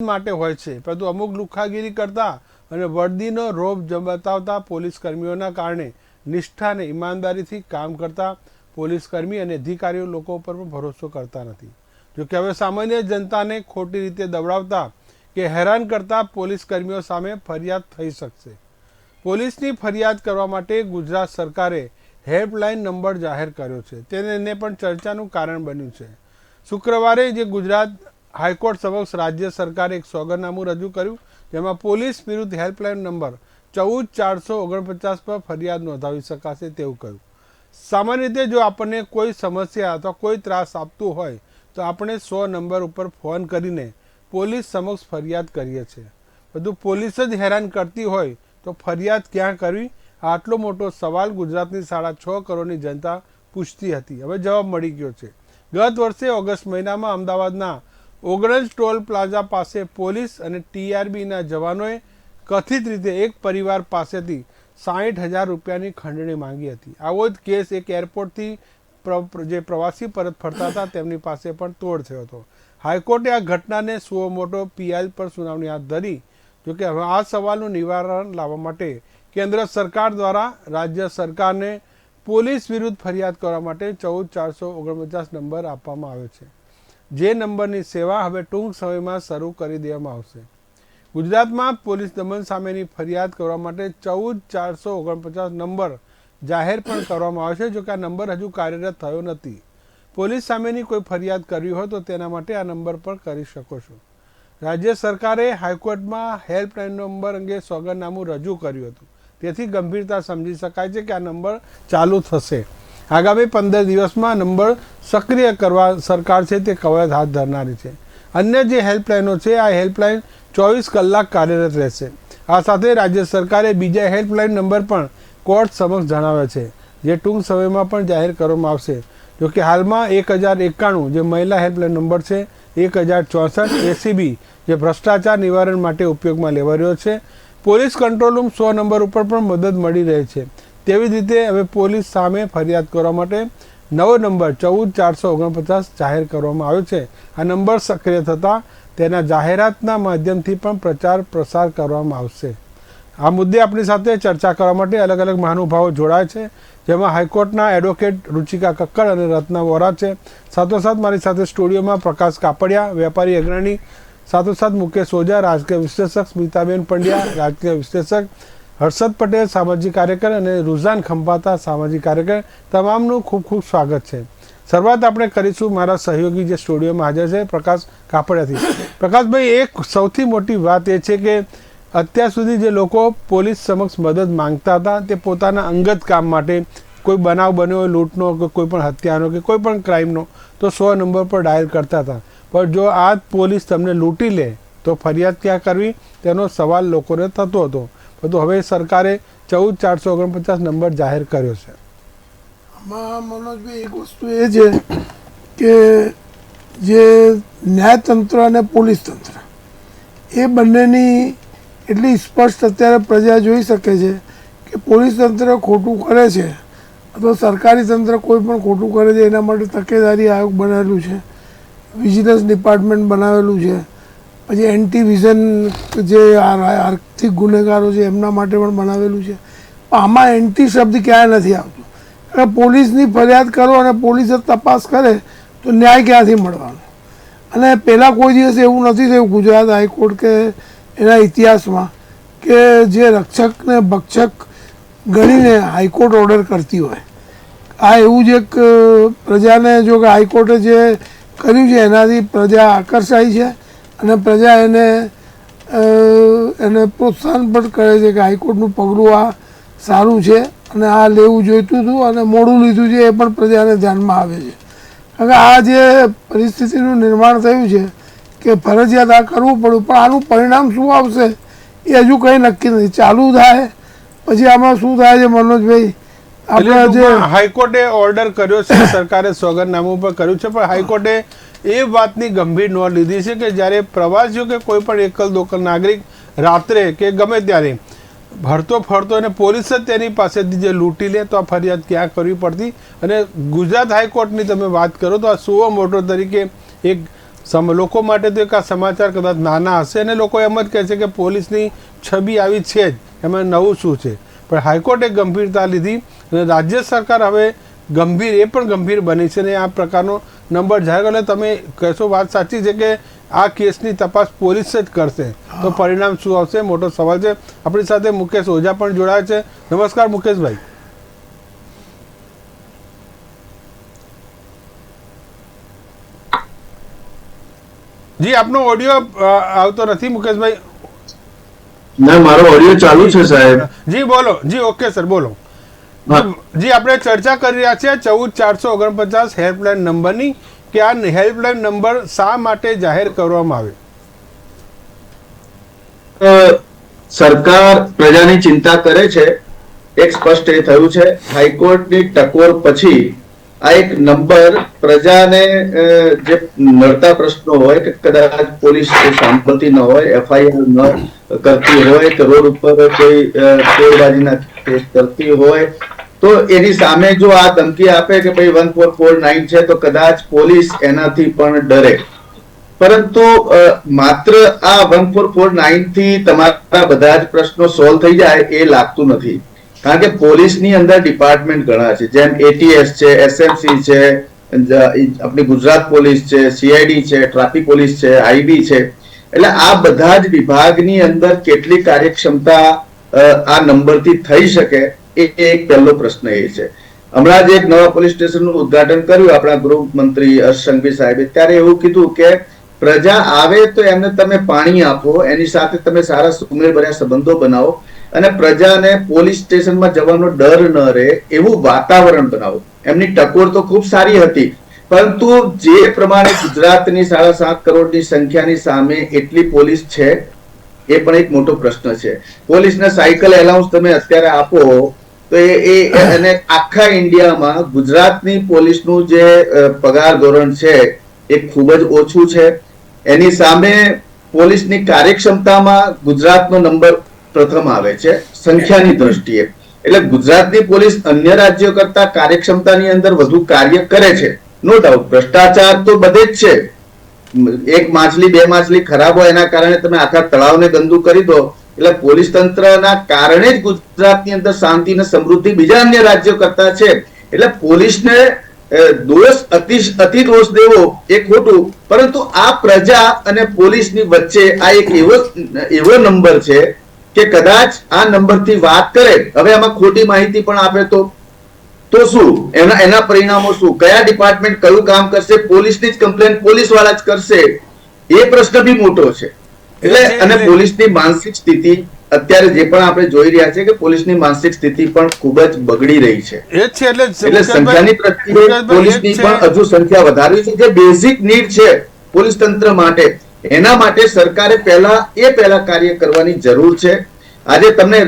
માટે હોય છે, પરંતુ અમુક લુખ્ખાગીરી કરતા અને વર્દીનો રોબ બતાવતા પોલીસ કર્મીઓના કારણે નિષ્ઠા અને ઈમાનદારીથી કામ કરતા પોલીસ કર્મી અને અધિકારીઓ લોકો પર પણ ભરોસો કરતા નથી. જોકે હવે સામાન્ય જનતાને ખોટી રીતે દવડાવતા કે હેરાન કરતા પોલીસ કર્મીઓ સામે ફરિયાદ થઈ શકશે. પોલીસની ફરિયાદ કરવા માટે ગુજરાત સરકારે હેલ્પલાઇન નંબર જાહેર કર્યો છે. તેને પણ ચર્ચાનું કારણ બન્યું છે. શુક્રવારે જે ગુજરાત હાઈકોર્ટ સમક્ષ રાજ્ય સરકારે એક સોગંદનામું રજૂ કર્યું, જેમાં પોલીસ વિરુદ્ધ હેલ્પલાઇન નંબર 14449 પર ફરિયાદ નોંધાવી શકાશે તેવું કહ્યું. સામાન્ય રીતે જો આપણને કોઈ સમસ્યા અથવા કોઈ ત્રાસ આપતું હોય તો આપણે 100 નંબર ઉપર ફોન કરીને પોલીસ સમક્ષ ફરિયાદ કરીએ છીએ. બધું પોલીસ જ હેરાન કરતી હોય તો ફરિયાદ ક્યાં કરવી? આટલો મોટો સવાલ ગુજરાતની 6.5 કરોડની જનતા પૂછતી હતી. હવે જવાબ મળી ગયો છે. ગત વર્ષે ઓગસ્ટ મહિનામાં અમદાવાદના ઓગણજ ટોલ પ્લાઝા પાસે પોલીસ અને TRBના જવાનોએ કથિત રીતે એક પરિવાર પાસેથી 60,000 રૂપિયાની ખંડણી માંગી હતી. આવો જ કેસ એક એરપોર્ટથી જે પ્રવાસી પરત ફરતા હતા તેમની પાસે પણ તોડ થયો હતો. હાઈકોર્ટે આ ઘટનાને સુઓ મોટો PI પર સુનાવણી હાથ ધરી. જોકે હવે આ સવાલનું નિવારણ લાવવા માટે કેન્દ્ર સરકાર દ્વારા રાજ્ય સરકારને પોલીસ વિરુદ્ધ ફરિયાદ કરવા માટે 14449 નંબર આપવામાં આવ્યો છે. જે નંબરની સેવા હવે ટૂંક સમયમાં શરૂ કરી દેવામાં આવશે. ગુજરાતમાં પોલીસ દમન સામેની ફરિયાદ કરવા માટે 14449 નંબર જાહેર પણ કરવામાં આવ્યો છે. જોકે આ નંબર હજુ કાર્યરત થયો નથી. પોલીસ સામેની કોઈ ફરિયાદ કરવી હોય તો તેના માટે આ નંબર પર કરી શકો છો. રાજ્ય સરકારે હાઈકોર્ટમાં હેલ્પલાઇન નંબર અંગે સોગંદનામું રજૂ કર્યું હતું. તેથી ગંભીરતા સમજી શકાય છે કે આ નંબર ચાલુ થશે. આગામી 15 દિવસમાં નંબર સક્રિય કરવા સરકાર છે તે કવાયત હાથ ધરનારી છે. અન્ય જે હેલ્પલાઇનો છે આ હેલ્પલાઇન 24 કલાક કાર્યરત રહેશે. આ સાથે રાજ્ય સરકારે બીજા હેલ્પલાઇન નંબર પણ કોર્ટ સમક્ષ જણાવ્યા છે, જે ટૂંક સમયમાં પણ જાહેર કરવામાં આવશે. જોકે હાલમાં 1091 જે મહિલા હેલ્પલાઇન નંબર છે, 1064 ACB જે ભ્રષ્ટાચાર નિવારણ માટે ઉપયોગમાં લેવાઈ રહ્યો છે. પોલીસ કંટ્રોલ રૂમ 100 નંબર ઉપર પણ મદદ મળી રહે છે. તેવી જ રીતે હવે પોલીસ સામે ફરિયાદ કરવા માટે નવો નંબર 14449 જાહેર કરવામાં આવ્યો છે. આ નંબર સક્રિય થતાં તેના જાહેરાતના માધ્યમથી પણ પ્રચાર પ્રસાર કરવામાં આવશે. આ મુદ્દે આપણી સાથે ચર્ચા કરવા માટે અલગ અલગ મહાનુભાવો જોડાય છે, જેમાં હાઈકોર્ટના એડવોકેટ રુચિકા કક્કડ અને રત્ના વોરા છે. સાથોસાથ મારી સાથે સ્ટુડિયોમાં પ્રકાશ કાપડિયા, વેપારી અગ્રણી, સાથોસાથ મુકેશ ઓઝા, રાજકીય વિશ્લેષક, સ્મિતાબેન પંડ્યા, રાજકીય વિશ્લેષક, હર્ષદ પટેલ, સામાજિક કાર્યકર અને રૂઝાન ખંભાતા, સામાજિક કાર્યકર, તમામનું ખૂબ ખૂબ સ્વાગત છે. શરૂઆત આપણે કરીશું મારા સહયોગી જે સ્ટુડિયોમાં હાજર છે પ્રકાશ કાપડિયાથી. પ્રકાશભાઈ, એક સૌથી મોટી વાત એ છે કે અત્યાર સુધી જે લોકો પોલીસ સમક્ષ મદદ માંગતા હતા તે પોતાના અંગત કામ માટે, કોઈ બનાવ બન્યો હોય લૂંટનો કે કોઈ પણ હત્યાનો કે કોઈ પણ ક્રાઇમનો, તો 100 નંબર પર ડાયલ કરતા હતા. પણ જો આ પોલીસ તમને લૂંટી લે તો ફરિયાદ ક્યાં કરવી તેનો સવાલ લોકોને થતો હતો. બધું હવે સરકારે 14449 નંબર જાહેર કર્યો છે. આમાં મનોજભાઈ એક વસ્તુ એ છે કે જે ન્યાયતંત્ર અને પોલીસ તંત્ર એ બંનેની એટલી સ્પષ્ટ અત્યારે પ્રજા જોઈ શકે છે કે પોલીસ તંત્ર ખોટું કરે છે અથવા સરકારી તંત્ર કોઈ પણ ખોટું કરે છે એના માટે તકેદારી આયોગ બનાવેલું છે, વિજિલન્સ ડિપાર્ટમેન્ટ બનાવેલું છે, પછી એન્ટી વિઝન જે આર્થિક ગુનેગારો છે એમના માટે પણ બનાવેલું છે. આમાં એન્ટી શબ્દ ક્યાંય નથી આવતો. એટલે પોલીસની ફરિયાદ કરો અને પોલીસ તપાસ કરે તો ન્યાય ક્યાંથી મળવાનો? અને પહેલાં કોઈ દિવસ એવું નથી થયું ગુજરાત હાઈકોર્ટ કે એના ઇતિહાસમાં કે જે રક્ષકને ભક્ષક ગણીને હાઈકોર્ટ ઓર્ડર કરતી હોય. આ એવું જ એક પ્રજાને જો કે હાઈકોર્ટે જે કર્યું છે એનાથી પ્રજા આકર્ષાય છે અને પ્રજા એને પ્રોત્સાહન પણ કરે છે કે હાઈકોર્ટનું પગલું આ સારું છે અને આ લેવું જોઈતું હતું અને મોડું લીધું છે એ પણ પ્રજાને ધ્યાનમાં આવે છે. કારણ કે આ જે પરિસ્થિતિનું નિર્માણ થયું છે કે ફરજિયાત આ કરવું પડ્યું, પણ આનું પરિણામ શું આવશે એ હજુ કંઈ નક્કી નથી. ચાલુ થાય પછી આમાં શું થાય છે મનોજભાઈ? આપણે જે હાઈકોર્ટે ઓર્ડર કર્યો છે, સરકારે સોગંદનામું પર કર્યું છે, પણ હાઈકોર્ટે એ વાતની ગંભીર નોંધ લીધી છે કે જ્યારે પ્રવાસીઓ કે કોઈ પણ એકલ દોકલ નાગરિક રાત્રે કે ગમે ત્યારે હરતો ફરતો અને પોલીસ જ તેની પાસેથી જે લૂંટી લે તો આ ફરિયાદ ક્યાં કરવી પડતી. અને ગુજરાત હાઈકોર્ટની તમે વાત કરો તો આ સુઓ મોટો તરીકે એક લોકો માટે તો એક આ સમાચાર કદાચ નાના હશે અને લોકો એમ જ કહે છે કે પોલીસની છબી આવી છે જ, એમાં નવું શું છે. પણ હાઈકોર્ટે ગંભીરતા લીધી અને રાજ્ય સરકાર હવે ગંભીર બની છે ને આ પ્રકારનો નંબર જાહેર કરે. તમે કહેશો વાત સાચી છે કે આ કેસની તપાસ પોલીસ જ કરશે, તો પરિણામ શું આવશે મોટો સવાલ છે. આપણી સાથે મુકેશ ઓઝા પણ જોડાયા છે. નમસ્કાર મુકેશભાઈ. જી આપનો ઓડિયો આવતો નથી મુકેશભાઈ. ના, મારો ઓડિયો ચાલુ છે સાહેબ. જી બોલો. જી ઓકે સર બોલો. જી આપણે ચર્ચા કરી રહ્યા છીએ 14449 હેલ્પલાઇન નંબરની, કે આ હેલ્પલાઇન નંબર શા માટે જાહેર કરવામાં આવે? સરકાર પ્રજાની ચિંતા કરે છે, એક સ્પષ્ટ એ થયું છે. હાઈકોર્ટની ટકોર પછી આ એક નંબર પ્રજાને જે નડતા પ્રશ્નો હોય કે કદાચ પોલીસ સાંભળતી ન હોય, એફઆઈઆર ન કરતી હોય કે રોડ ઉપર કોઈ ચોરબાજીના કેસ કરતી હોય, તો એની સામે જો આ ધમકી આપે કે ભાઈ 14449 છે, તો કદાચ પોલીસ એનાથી પણ ડરે. પરંતુ માત્ર આ 14449 થી તમારા બધા જ પ્રશ્નો સોલ્વ થઈ જાય એ લાગતું નથી. કારણ કે પોલીસની અંદર ડિપાર્ટમેન્ટ ઘણા છે, જેમ એટીએસ છે, એસએમસી છે, આપણી ગુજરાત પોલીસ છે, સીઆઈડી છે, ટ્રાફિક પોલીસ છે, આઈબી છે. એટલે આ બધા જ વિભાગની અંદર કેટલી કાર્યક્ષમતા આ નંબરથી થઈ શકે એ એક પહેલો પ્રશ્ન એ છે. હમણાં જ એક નવા પોલીસ સ્ટેશનનું ઉદ્ઘાટન કર્યું આપણા ગૃહમંત્રી હર્ષ સંઘવી સાહેબે, ત્યારે એવું કીધું કે પ્રજા આવે તો એમને તમે પાણી આપો, એની સાથે તમે સારા સુમેળભર્યા સંબંધો બનાવો અને પ્રજાને પોલીસ સ્ટેશનમાં જવાનો ડર ન રહે એવું વાતાવરણ બનાવો. એમની ટકોર તો ખૂબ સારી હતી, પરંતુ જે પ્રમાણે ગુજરાતની 7.5 કરોડની સંખ્યાની સામે એટલી પોલીસ છે એ પણ એક મોટો પ્રશ્ન છે. પોલીસને સાયકલ એલાઉન્સ તમે અત્યારે આપો તો એ અને આખા ઇન્ડિયામાં ગુજરાતની પોલીસનું જે પગાર ધોરણ છે એ ખૂબ જ ઓછું છે. એની સામે પોલીસની કાર્યક્ષમતામાં ગુજરાતનો નંબર પ્રથમ આવે છે સંખ્યાની દ્રષ્ટિએ. એટલે ગુજરાતની પોલીસ અન્ય રાજ્યો કરતા કાર્યક્ષમતાની અંદર વધુ કાર્ય કરે છે, નો ડાઉટ. ભ્રષ્ટાચાર તો બધે જ છે. એક માછલી બે માછલી ખરાબ હોય એના કારણે તમે આખા તળાવને ગંદુ કરી દો. એટલે પોલીસ તંત્રના કારણે જ ગુજરાતની અંદર શાંતિ અને સમૃદ્ધિ બીજા અન્ય રાજ્યો કરતા છે. એટલે પોલીસને દોષ અતિ દોષ દેવો એ ખોટું, પરંતુ આ પ્રજા અને પોલીસની વચ્ચે આ એક એવો નંબર છે કે કદાચ આ નંબરથી વાત કરે, હવે આમાં ખોટી માહિતી પણ આપે તો શું એના પરિણામો શું, કયા ડિપાર્ટમેન્ટ કયું કામ કરશે, પોલીસની જ કમ્પ્લેન પોલીસ વાળા જ કરશે, એ પ્રશ્ન બી મોટો છે. એટલે અને પોલીસની માનસિક સ્થિતિ અત્યારે જે પણ આપણે જોઈ રહ્યા છે કે પોલીસની માનસિક સ્થિતિ પણ ખૂબ જ બગડી રહી છે. એટલે સંખ્યાની પ્રત્યે પોલીસની પણ હજુ સંખ્યા વધારવી છે, જે બેઝિક નીડ છે પોલીસ તંત્ર માટે. એના માટે સરકારે પહેલા કાર્ય કરવાની જરૂર છે. આજે તમને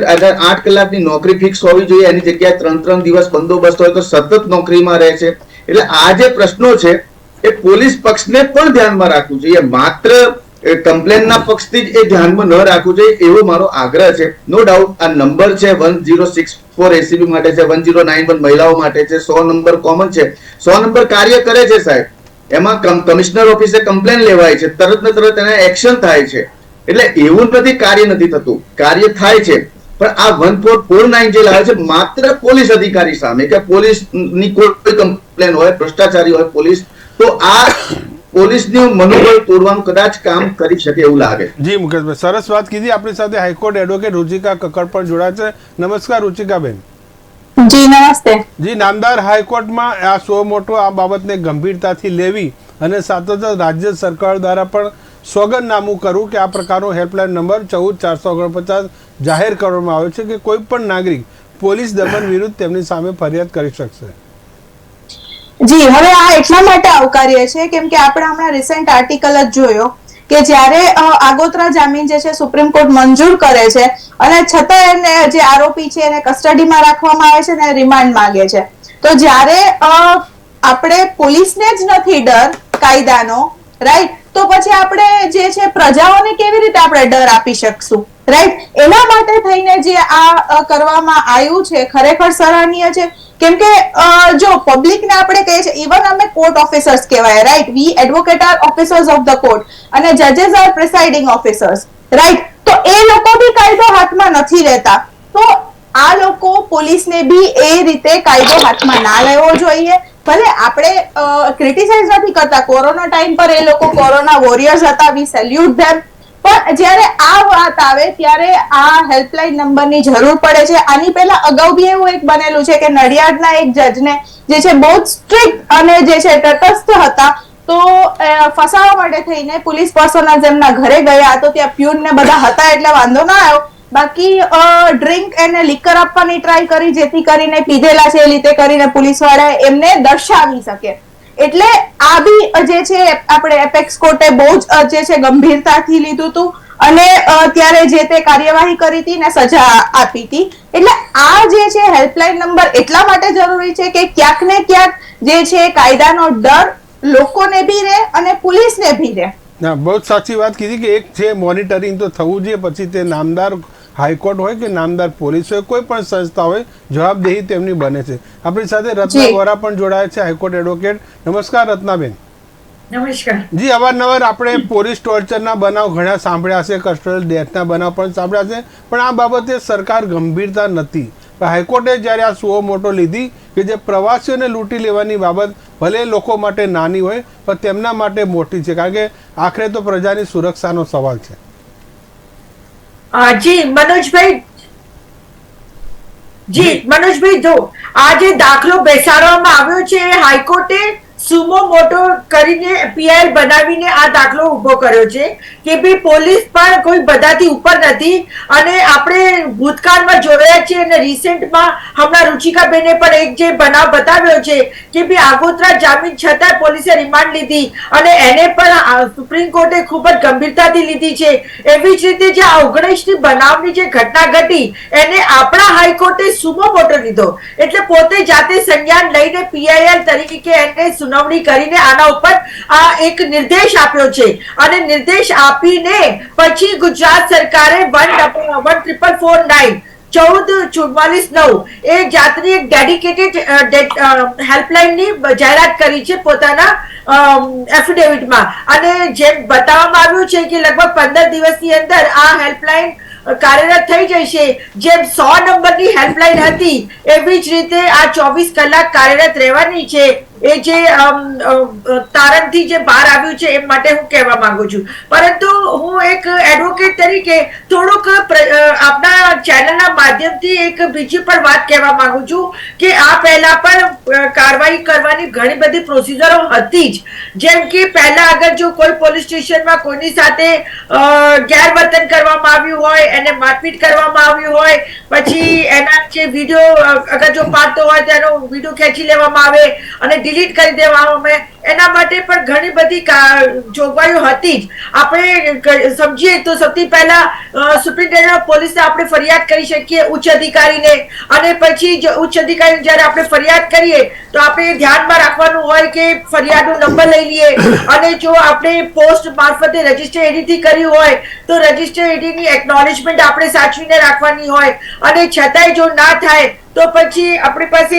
8 કલાકની નોકરી ફિક્સ હોવી જોઈએ, એની જગ્યાએ 3 દિવસ બંદોબસ્ત હોય તો સતત નોકરીમાં રહે છે. એટલે આ જે પ્રશ્નો છે એ પોલીસ પક્ષને પણ ધ્યાનમાં રાખવું જોઈએ, માત્ર કમ્પ્લેનના પક્ષથી જ એ ધ્યાનમાં ન રાખવું જોઈએ એવો મારો આગ્રહ છે. નો ડાઉટ આ નંબર છે 1064 એસીબી માટે છે, 1091 મહિલાઓ માટે છે, 100 નંબર કોમન છે. 100 નંબર કાર્ય કરે છે સાહેબ, એમાં કમિશનર ઓફિસે કમ્પ્લેન લેવાય છે, તરત ને તરત એને એક્શન થાય છે. એટલે એવું નથી કાર્ય નથી થતું, કાર્ય થાય છે. પણ આ 1449 જે લાવે છે માત્ર પોલીસ અધિકારી સામે કે પોલીસની કોઈ કમ્પ્લેન હોય, ભ્રષ્ટાચારી હોય પોલીસ, તો આ પોલીસનું મનોબળ તોડવાનું કદાચ કામ કરી શકે એવું લાગે. જી મુકેશભાઈ, સરસ વાત કીધી. આપણી સાથે હાઈકોર્ટ એડવોકેટ રુચિકા કક્કડ પણ જોડાય છે. નમસ્કાર રુચિકાબેન. જી નમસ્તે. જી, નામદાર હાઈકોર્ટમાં આ સો મોટો આ બાબતને ગંભીરતાથી લેવી અને સાથે રાજ્ય સરકાર દ્વારા પણ સોગંદનામું કરવું કે આ પ્રકારનો હેલ્પલાઇન નંબર 14449 જાહેર કરવામાં આવે છે કે કોઈ પણ નાગરિક પોલીસ દમન વિરુદ્ધ તેમની સામે ફરિયાદ કરી શકશે. જી, હવે આ એટલા માટે આવકાર્ય છે કેમ કે આપણે હમણાં રિસેન્ટ આર્ટિકલ જ જોયો કે જ્યારે આગોતરા જામીન જે છે સુપ્રીમ કોર્ટ મંજૂર કરે છે અને છતાં એને જે આરોપી છે એને કસ્ટડીમાં રાખવામાં આવે છે અને રિમાન્ડ માંગે છે. તો જ્યારે આપણે પોલીસને જ નથી ડર કાયદાનો, રાઈટ, તો પછી આપણે જે છે પ્રજાઓને કેવી રીતે આપણે ડર આપી શકશું, રાઈટ? એના માટે થઈને જે આ કરવામાં આવ્યું છે ખરેખર સરાહનીય છે. કેમ કે જો પબ્લિક ને આપણે કહીએ છીએ, ઇવન અમે કોર્ટ ઓફિસર્સ કહેવાય, right, we advocate are officers of the court અને જજીસ આર પ્રિસાઇડિંગ ઓફિસર્સ, રાઈટ, તો એ લોકો બી કાયદો હાથમાં નથી લેતા. તો આ લોકો પોલીસને બી એ રીતે કાયદો હાથમાં ના લેવો જોઈએ. ભલે આપણે ક્રિટિસાઇઝ નથી કરતા, કોરોના ટાઈમ પર એ લોકો કોરોના વોરિયર્સ હતા, વી સેલ્યુટ ધેમ, પણ જ્યારે આ વાત આવે ત્યારે આ હેલ્પલાઇન નંબરની જરૂર પડે છે. આની પહેલા અગાઉ બી એવું એક બનેલું છે કે નડિયાદના એક જજને જે છે બહુ સ્ટ્રિક્ટ અને જે છે તટસ્થ હતા, તો ફસાવા માટે થઈને પોલીસ પર્સનલ એમના ઘરે ગયા, તો ત્યાં પ્યુન ને બધા હતા એટલે વાંધો ના આવ્યો. બાકી ડ્રિંક અને લિકર આપવાની ટ્રાય કરી, જેથી કરીને પીધેલા છે એ રીતે કરીને પોલીસ વાળા એમને દર્શાવી શકે. એટલે આ બી જે છે આપણે એપેક્સ કોર્ટે બહુ જ જે છે ગંભીરતાથી લીધું હતું અને ત્યારે જે તે કાર્યવાહી કરી હતી ને સજા આપી હતી. એટલે આ જે છે હેલ્પલાઇન નંબર એટલા માટે જરૂરી છે કે ક્યાંક ને ક્યાંક જે છે કાયદાનો ડર લોકોને બી રહે અને પોલીસને બી રહે. ના, બહુ જ સાચી વાત કીધી કે એક છે મોનિટરિંગ તો થવું જોઈએ, પછી તે નામદાર હાઈકોર્ટ હોય કે નામદાર પોલીસ હોય, કોઈ પણ સંસ્થા હોય, જવાબદેહી તેમની બને છે. આપણી સાથે રત્ના વોરા પણ જોડાયા છે, હાઈકોર્ટ એડવોકેટ. નમસ્કાર રત્નાબેન. નમસ્કાર જી, અવારનવાર આપણે પોલીસ ટોર્ચરના બનાવ ઘણા સાંભળ્યા છે, કસ્ટોડિયલ ડેથના બનાવ પણ સાંભળ્યા છે, પણ આ બાબતે સરકાર ગંભીરતા નથી. હાઈકોર્ટે જ્યારે આ સુઓ મોટો લીધી કે જે પ્રવાસીઓને લૂંટી લેવાની બાબત ભલે લોકો માટે નાની હોય પણ તેમના માટે મોટી છે, કારણ કે આખરે તો પ્રજાની સુરક્ષાનો સવાલ છે. જી મનોજભાઈ, જો આ જે દાખલો બેસાડવામાં આવ્યો છે એ હાઈકોર્ટે સુમો મોટો કરીને પીઆઈએલ બનાવીને આ દાખલો ઉભો કર્યો છે કે ભાઈ પોલીસ પણ કોઈ બધાથી ઉપર નથી. અને આપણે ભૂતકાળમાં જોયા છે અને રિસેન્ટમાં હમણાં રુચિકાબેને પણ એક જે બનાવ બતાવ્યો છે કે ભાઈ આગોતરા જામીન છતાં પોલીસે રિમાન્ડ લીધી અને એને પણ સુપ્રીમ કોર્ટે ખૂબ જ ગંભીરતાથી લીધી છે. એવી જ રીતે જે આ 19ની બનાવની જે ઘટના ઘટી એને આપણા હાઈકોર્ટે સુમો મોટો લીધો, એટલે પોતે જાતે સંજ્ઞાન લઈને પીઆઈએલ તરીકે એને સુનાવણી કરીને આના ઉપર આ એક નિર્દેશ આપ્યો છે. અને નિર્દેશ આપીને પછી ગુજરાત સરકારે 14449 1444-9 એ જાતની એક ડેડિકેટેડ હેલ્પલાઇન ની જાહેરાત કરી છે પોતાના એફિડેવિટમાં. અને જેમ બતાવવામાં આવ્યું છે કે લગભગ 15 દિવસની અંદર આ હેલ્પલાઇન કાર્યરત થઈ જશે. જેમ 100 નંબરની હેલ્પલાઇન હતી એવી જ રીતે આ 24 કલાક કાર્યરત રહેવાની છે. એ જે તારણથી જે બહાર આવ્યું છે એ માટે હું કહેવા માંગુ છું. પરંતુ હું એક એડવોકેટ તરીકે થોડુંક આપના ચેનલના માધ્યમથી એક બીજી પણ વાત કહેવા માંગુ છું કે આ પહેલા પણ કાર્યવાહી કરવાની ઘણી બધી પ્રોસિજરો હતી જ. જેમ કે પહેલા અગર જો કોઈ પોલીસ સ્ટેશનમાં કોઈની સાથે ગેરવર્તન કરવામાં આવ્યું હોય, એને મારપીટ કરવામાં આવ્યું હોય, પછી એના જે વિડીયો અગર જો પાડતો હોય તો એનો વિડીયો ખેંચી લેવામાં આવે અને ડિલીટ કરી દેવામાં આવે, એના માટે પણ ઘણી બધી જોગવાઈઓ હતી જ. આપણે સમજીએ તો સૌથી પહેલા સુપ્રિન્ટેન્ડન્ટ ઓફ પોલીસને આપણે ફરિયાદ કરી શકીએ ઉચ્ચ અધિકારીને. અને પછી ઉચ્ચ અધિકારી જ્યારે આપણે ફરિયાદ કરીએ તો આપણે ધ્યાનમાં રાખવાનું હોય કે ફરિયાદનો નંબર લઈ લઈએ. અને જો આપણે પોસ્ટ મારફતે રજીસ્ટર એડીથી કર્યું હોય તો રજીસ્ટર એડીની એકનોલેજમેન્ટ આપણે સાચવીને રાખવાની હોય. અને છતાંય જો ના થાય તો પછી આપણી પાસે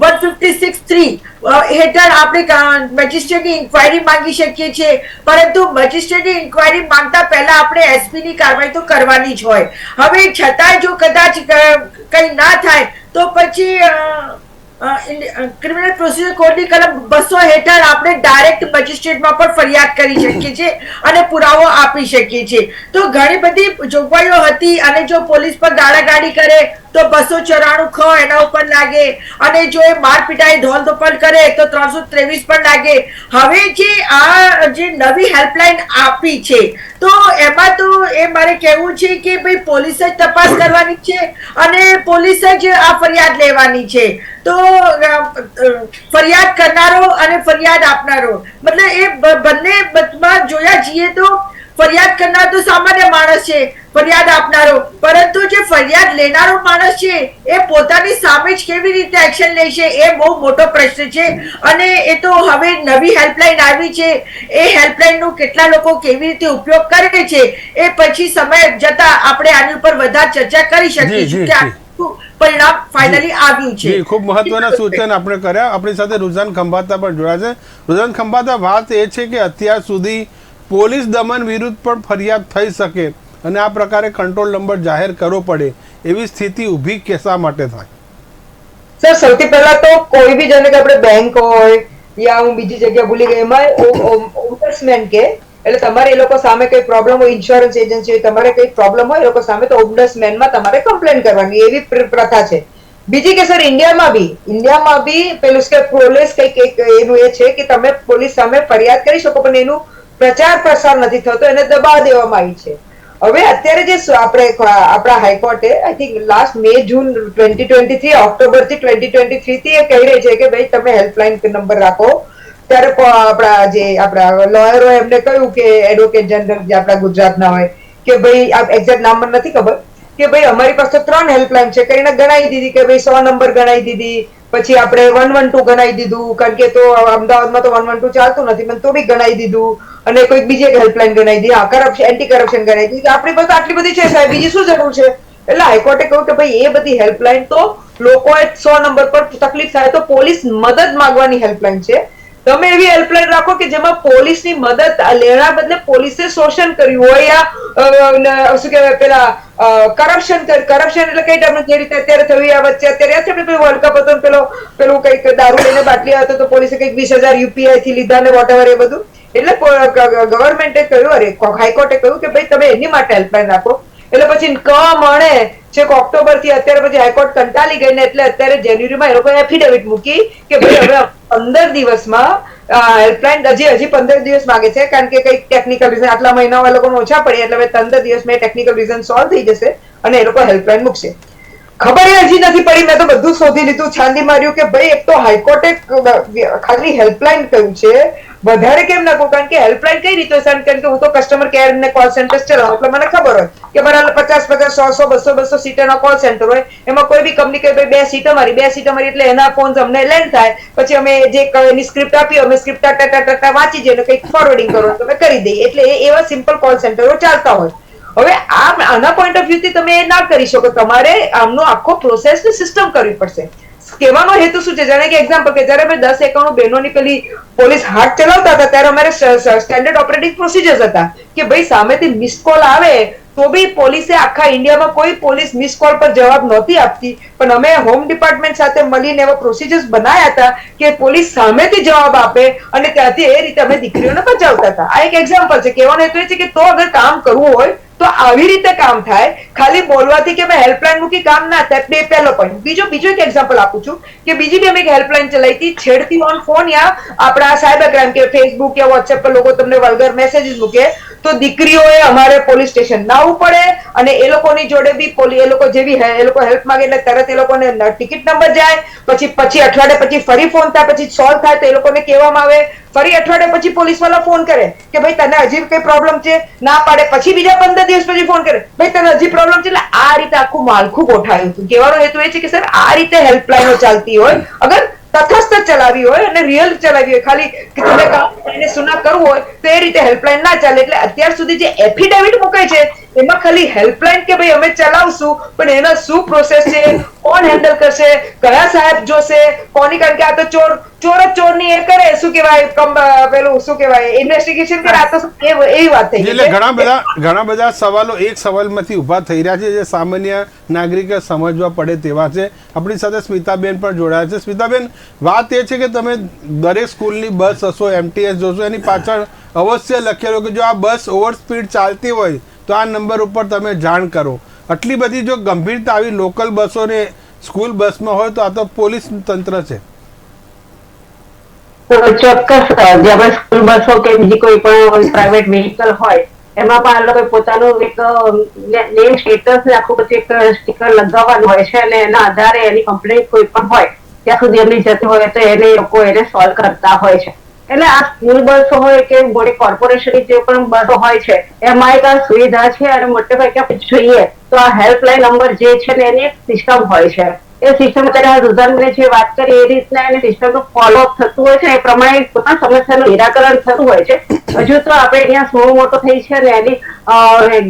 156(3) હેઠળ આપણે મેજિસ્ટ્રેટની ઇન્ક્વાયરી માંગી શકીએ છીએ. પરંતુ મેજિસ્ટ્રેટની ઇન્ક્વાયરી માંગતા પહેલા આપણે એસપીની કાર્યવાહી તો કરવાની જ હોય. હવે છતાંય જો કદાચ કંઈ ના થાય તો પછી ક્રિમિનલ પ્રોસિજર કોડની કલમ 200 હેઠળ આપણે ડાયરેક્ટ મેજિસ્ટ્રેટમાં પણ ફરિયાદ કરી શકીએ છીએ અને પુરાવો આપી શકીએ છીએ. તો ઘણી બધી જોગવાઈઓ હતી. અને જો પોલીસ પર ગાળાગાળી કરે તો 294 એના ઉપર લાગે. અને જો એ માર પીટાઈ ધોલ ધોપટ કરે તો 323 પણ લાગે. હવે જે નવી હેલ્પલાઇન આપી છે તો એમાં તો એ મારે કહેવું છે કે ભાઈ પોલીસ જ તપાસ કરવાની છે અને પોલીસ જ આ ફરિયાદ લેવાની છે. તો ફરિયાદ કરનારો અને ફરિયાદ આપનારો મતલબ એ બંને જોયા જઈએ તો ફરિયાદ કરનાર તો સામાન્ય માણસ છે, ફરિયાદ આપનારો, પરંતુ જે ફરિયાદ લેનારો માણસ છે એ પોતાની સામે જ કેવી રીતે એક્શન લેશે એ બહુ મોટો પ્રશ્ન છે. અને એ તો હવે નવી હેલ્પલાઇન આવી છે, એ હેલ્પલાઇન નો કેટલા લોકો કેવી રીતે ઉપયોગ કરે છે એ પછી સમય જતા આપણે આની ઉપર વધારે ચર્ચા કરી શકીશું કે પરિણામ ફાઇનલી આવ્યું છે. જી, ખૂબ મહત્વના સૂચન આપણે કર્યા. આપણી સાથે રુઝાન ખંભાતા પણ જોડાયા છે. રુઝાન ખંભાતા, વાત એ છે કે અત્યાર સુધી પોલીસ દમન વિરુદ્ધ પણ ફરિયાદ થઈ શકે અને આ પ્રકારે કંટ્રોલ નંબર જાહેર કરવો પડે એવી સ્થિતિ ઊભી કેસા માટે થાય? સર, સૌથી પહેલા તો કોઈ બી જાણે કે આપણે બેંક હોય યા હું બીજી જગ્યા ભૂલી ગઈ, એમાં ઓમ્બડસમેન કે એટલે તમારે એ લોકો સામે કઈ પ્રોબ્લેમ હોય, ઇન્સ્યોરન્સ એજન્સી હોય, તમારે કઈ પ્રોબ્લેમ હોય એ લોકો સામે, તો ઓમ્બડસમેનમાં તમારે કમ્પ્લેન કરવાની એવી પ્રથા છે. બીજી કે સર, ઇન્ડિયામાં બી પેલું કે પોલીસ કઈક એનું એ છે કે તમે પોલીસ સામે ફરિયાદ કરી શકો, પણ એનું પ્રચાર પ્રસાર નથી થતો, એને દબાવ દેવામાં આવી છે. હવે અત્યારે જે આપણા હાઈકોર્ટે I think last May June 2023 October થી 2023 થી એ કહી રહી છે કે ભાઈ તમે હેલ્પલાઇન નંબર રાખો. ત્યારે આપણા લોયરો એમને કહ્યું કે એડવોકેટ જનરલ જે આપણા ગુજરાતના હોય કે ભાઈ આ એક્ઝેક્ટ નામ મને નથી ખબર, કે ભાઈ અમારી પાસે 3 હેલ્પલાઇન છે કરીને ગણાવી દીધી કે ભાઈ 100 નંબર ગણાવી દીધી, પછી આપણે 112 ગણાવી દીધું, કારણ કે તો અમદાવાદમાં તો 112 ચાલતું નથી, પણ તો બી ગણાવી દીધું, અને કોઈક બીજી એક હેલ્પલાઇન ગણાવી દીધી, કરપ્શન એન્ટી કરપ્શન ગણાવી દીધી. આપણી પાસે આટલી બધી છે સાહેબ, બીજી શું જરૂર છે? એટલે હાઈકોર્ટે કહ્યું કે ભાઈ એ બધી હેલ્પલાઇન તો લોકોએ 100 નંબર પર તકલીફ થાય તો પોલીસ મદદ માંગવાની હેલ્પલાઇન છે. તમે એવી હેલ્પલાઇન રાખો કે જેમાં પોલીસની મદદ લેણા બદલે પોલીસે શોષણ કર્યું હોય યા શું કહેવાય પેલા કરપ્શન એટલે કઈ ટાઈપનું જે રીતે અત્યારે થયું આ વચ્ચે અત્યારે વર્લ્ડ કપ હતો, પેલું કઈક દારૂ લઈને બાટલી હતો તો પોલીસે કઈક 20,000 યુપીઆઈ થી લીધા ને વોટેવર એ બધું. એટલે ગવર્મેન્ટે કહ્યું, હાઈકોર્ટે કહ્યું કે ભાઈ તમે એની માટે હેલ્પલાઇન રાખો. એટલે પછી મળે છેક ઓક્ટોબર થી અત્યારે પછી હાઈકોર્ટ કંટાળી ગઈ ને એટલે અત્યારે જાન્યુઆરીમાં એ લોકોએ એફિડેવિટ મૂકી કે ભાઈ હવે 15 દિવસમાં હેલ્પલાઇન હજી 15 દિવસ માંગે છે, કારણ કે કઈક ટેકનિકલ રીઝન આટલા મહિનાઓ એ લોકોને ઓછા પડ્યા એટલે હવે 15 દિવસમાં ટેકનિકલ રીઝન સોલ્વ થઈ જશે અને એ લોકો હેલ્પલાઇન મૂકશે. ખબર હજી નથી પડી, મેં તો બધું શોધી લીધું, છાંદી માર્યું કે ભાઈ એક તો હાઈકોર્ટે ખાલી હેલ્પલાઇન કહ્યું છે, વધારે કેમ નાખું? કારણ કે હેલ્પલાઇન કઈ રીતે હોય? કારણ કે હું તો કસ્ટમર કેર ને કોલ સેન્ટર ચલાવું એટલે મને ખબર હોય કે મારા 50, 100, 200 સીટરનો કોલ સેન્ટર હોય, એમાં કોઈ બી કંપની કહે ભાઈ 2 સીટ અમારી એટલે એના ફોન અમને લેન્ડ થાય, પછી અમે જે એની સ્ક્રિપ્ટ આપી અમે સ્ક્રિપ્ટ ટાટા વાંચી જઈએ, કંઈક ફોરવર્ડિંગ કરો તમે કરી દઈએ, એટલે એવા સિમ્પલ કોલ સેન્ટરો ચાલતા હોય. હવે આના પોઈન્ટ ઓફ વ્યૂ થી તમે એ ના કરી શકો, તમારે આમનો આખો પ્રોસેસ સિસ્ટમ કરવી પડશે. કહેવાનો હેતુ શું છે? જાણે કે એક્ઝામ્પલ કે જયારે અમે 10 91 બહેનોની પેલી પોલીસ હાથ ચલાવતા હતા ત્યારે અમારે સ્ટેન્ડર્ડ ઓપરેટિંગ પ્રોસિજર્સ હતા કે ભાઈ સામેથી મિસ કોલ આવે તો બી પોલીસે આખા ઇન્ડિયામાં કોઈ પોલીસ મિસ કોલ પર જવાબ નહોતી આપતી, પણ અમે હોમ ડિપાર્ટમેન્ટ સાથે મળીને એવા પ્રોસિજર્સ બનાવ્યા હતા કે પોલીસ સામેથી જવાબ આપે અને ત્યાંથી એ રીતે અમે દીકરીઓને બચાવતા હતા. આ એક એક્ઝામ્પલ છે. કહેવાનો હેતુ એ છે કે તો અગર કામ કરવું હોય તો આવી રીતે કામ થાય, ખાલી બોલવાથી કે મેં હેલ્પલાઇન મૂકી કામ ના થાય. બે પહેલો પોઈન્ટ. બીજો એક એક્ઝામ્પલ આપું છું કે બીજી બી અમે એક હેલ્પલાઇન ચલાવી હતી, છેડતી ઓન ફોન યા આપણા સાયબર ક્રાઇમ કે ફેસબુક યા વોટ્સએપ પર લોકો તમને વલ્ગર મેસેજીસ મૂકે તો દીકરીઓએ અમારે પોલીસ સ્ટેશન ના આવવું પડે અને એ લોકોની જોડે બી એ લોકો જેવી એ લોકો હેલ્પ માંગે એટલે તરત એ લોકોને ટિકિટ નંબર જાય, પછી અઠવાડિયે પછી ફરી ફોન થાય, પછી સોલ્વ થાય તો એ લોકોને કહેવામાં આવે, ફરી અઠવાડિયે પછી પોલીસ વાળા ફોન કરે કે ભાઈ તને હજી કઈ પ્રોબ્લેમ છે, ના પાડે, પછી બીજા 15 દિવસ પછી ફોન કરે ભાઈ તને હજી પ્રોબ્લેમ છે. એટલે આ રીતે આખું માળખું ગોઠવાયું હતું. કહેવાનો હેતુ એ છે કે સર આ રીતે હેલ્પલાઇનો ચાલતી હોય, અગર તટસ્થ ચલાવી હોય અને રિયલ ચલાવી હોય, ખાલી કે તમે કામ સુના કરવું હોય તો એ રીતે હેલ્પલાઇન ના ચાલે. એટલે અત્યાર સુધી જે એફિડેવિટ મુકાય છે એમાં ખાલી હેલ્પલાઇન કે ભાઈ અમે ચલાવશું, પણ એના શું પ્રોસેસ છે, કોણ હેન્ડલ કરશે, કયા સાહેબ જોશે, કોની, કારણ કે આ તો ચોર જ ચોરની એ કરે શું કહેવાય પેલું શું કહેવાય ઇન્વેસ્ટિગેશન કરે, આ તો એવી વાત થઈ. એટલે ઘણા બધા સવાલો એક સવાલમાંથી ઉભા થઈ રહ્યા છે જે સામાન્ય નાગરિકે સમજવા પડે તેવા છે. આપણી સાથે સ્મિતાબેન પણ જોડાયા છે. સ્મિતાબેન, વાત એ છે કે તમે દરેક સ્કૂલની બસ હશો, એમટીએસ જોશો, એની પાછળ અવશ્ય લખેલો કે જો આ બસ ઓવર સ્પીડ ચાલતી હોય તો આ નંબર ઉપર તમે જાણ કરો. આટલી બધી જો ગંભીરતા આવી લોકલ બસોને સ્કૂલ બસમાં હોય તો આ તો પોલીસ તંત્ર છે. ચોક્કસ જે આપણે સ્કૂલ બસો કે બીજી કોઈ પણ પ્રાઇવેટ વ્હીકલ હોય એમાં પણ આ લોકો પોતાનું એક નેમ સ્ટેટસ ને આખું પછી એક સ્ટીકર લગાવવાનું હોય છે અને એના આધારે એની કમ્પ્લેન્ટ કોઈ પણ હોય ત્યાં સુધી એમની જતી હોય તો એને લોકો એને સોલ્વ કરતા હોય છે. એટલે આ સ્કૂલ બસો હોય કે મોટી કોર્પોરેશનની જે પણ બસો હોય છે એમાં એક આ સુવિધા છે અને મોટે ભાગે આપણે જોઈએ તો આ હેલ્પલાઇન નંબર જે છે ને એની એક સિસ્ટમ હોય છે. એ સિસ્ટમ અત્યારે રુઝાનને જે વાત કરી એ રીતના એની સિસ્ટમનું ફોલોઅપ થતું હોય છે, એ પ્રમાણે કોઈ સમસ્યાનું નિરાકરણ થતું હોય છે. હજુ તો આપણે અહીંયા શું મોટો થઈ છે ને એની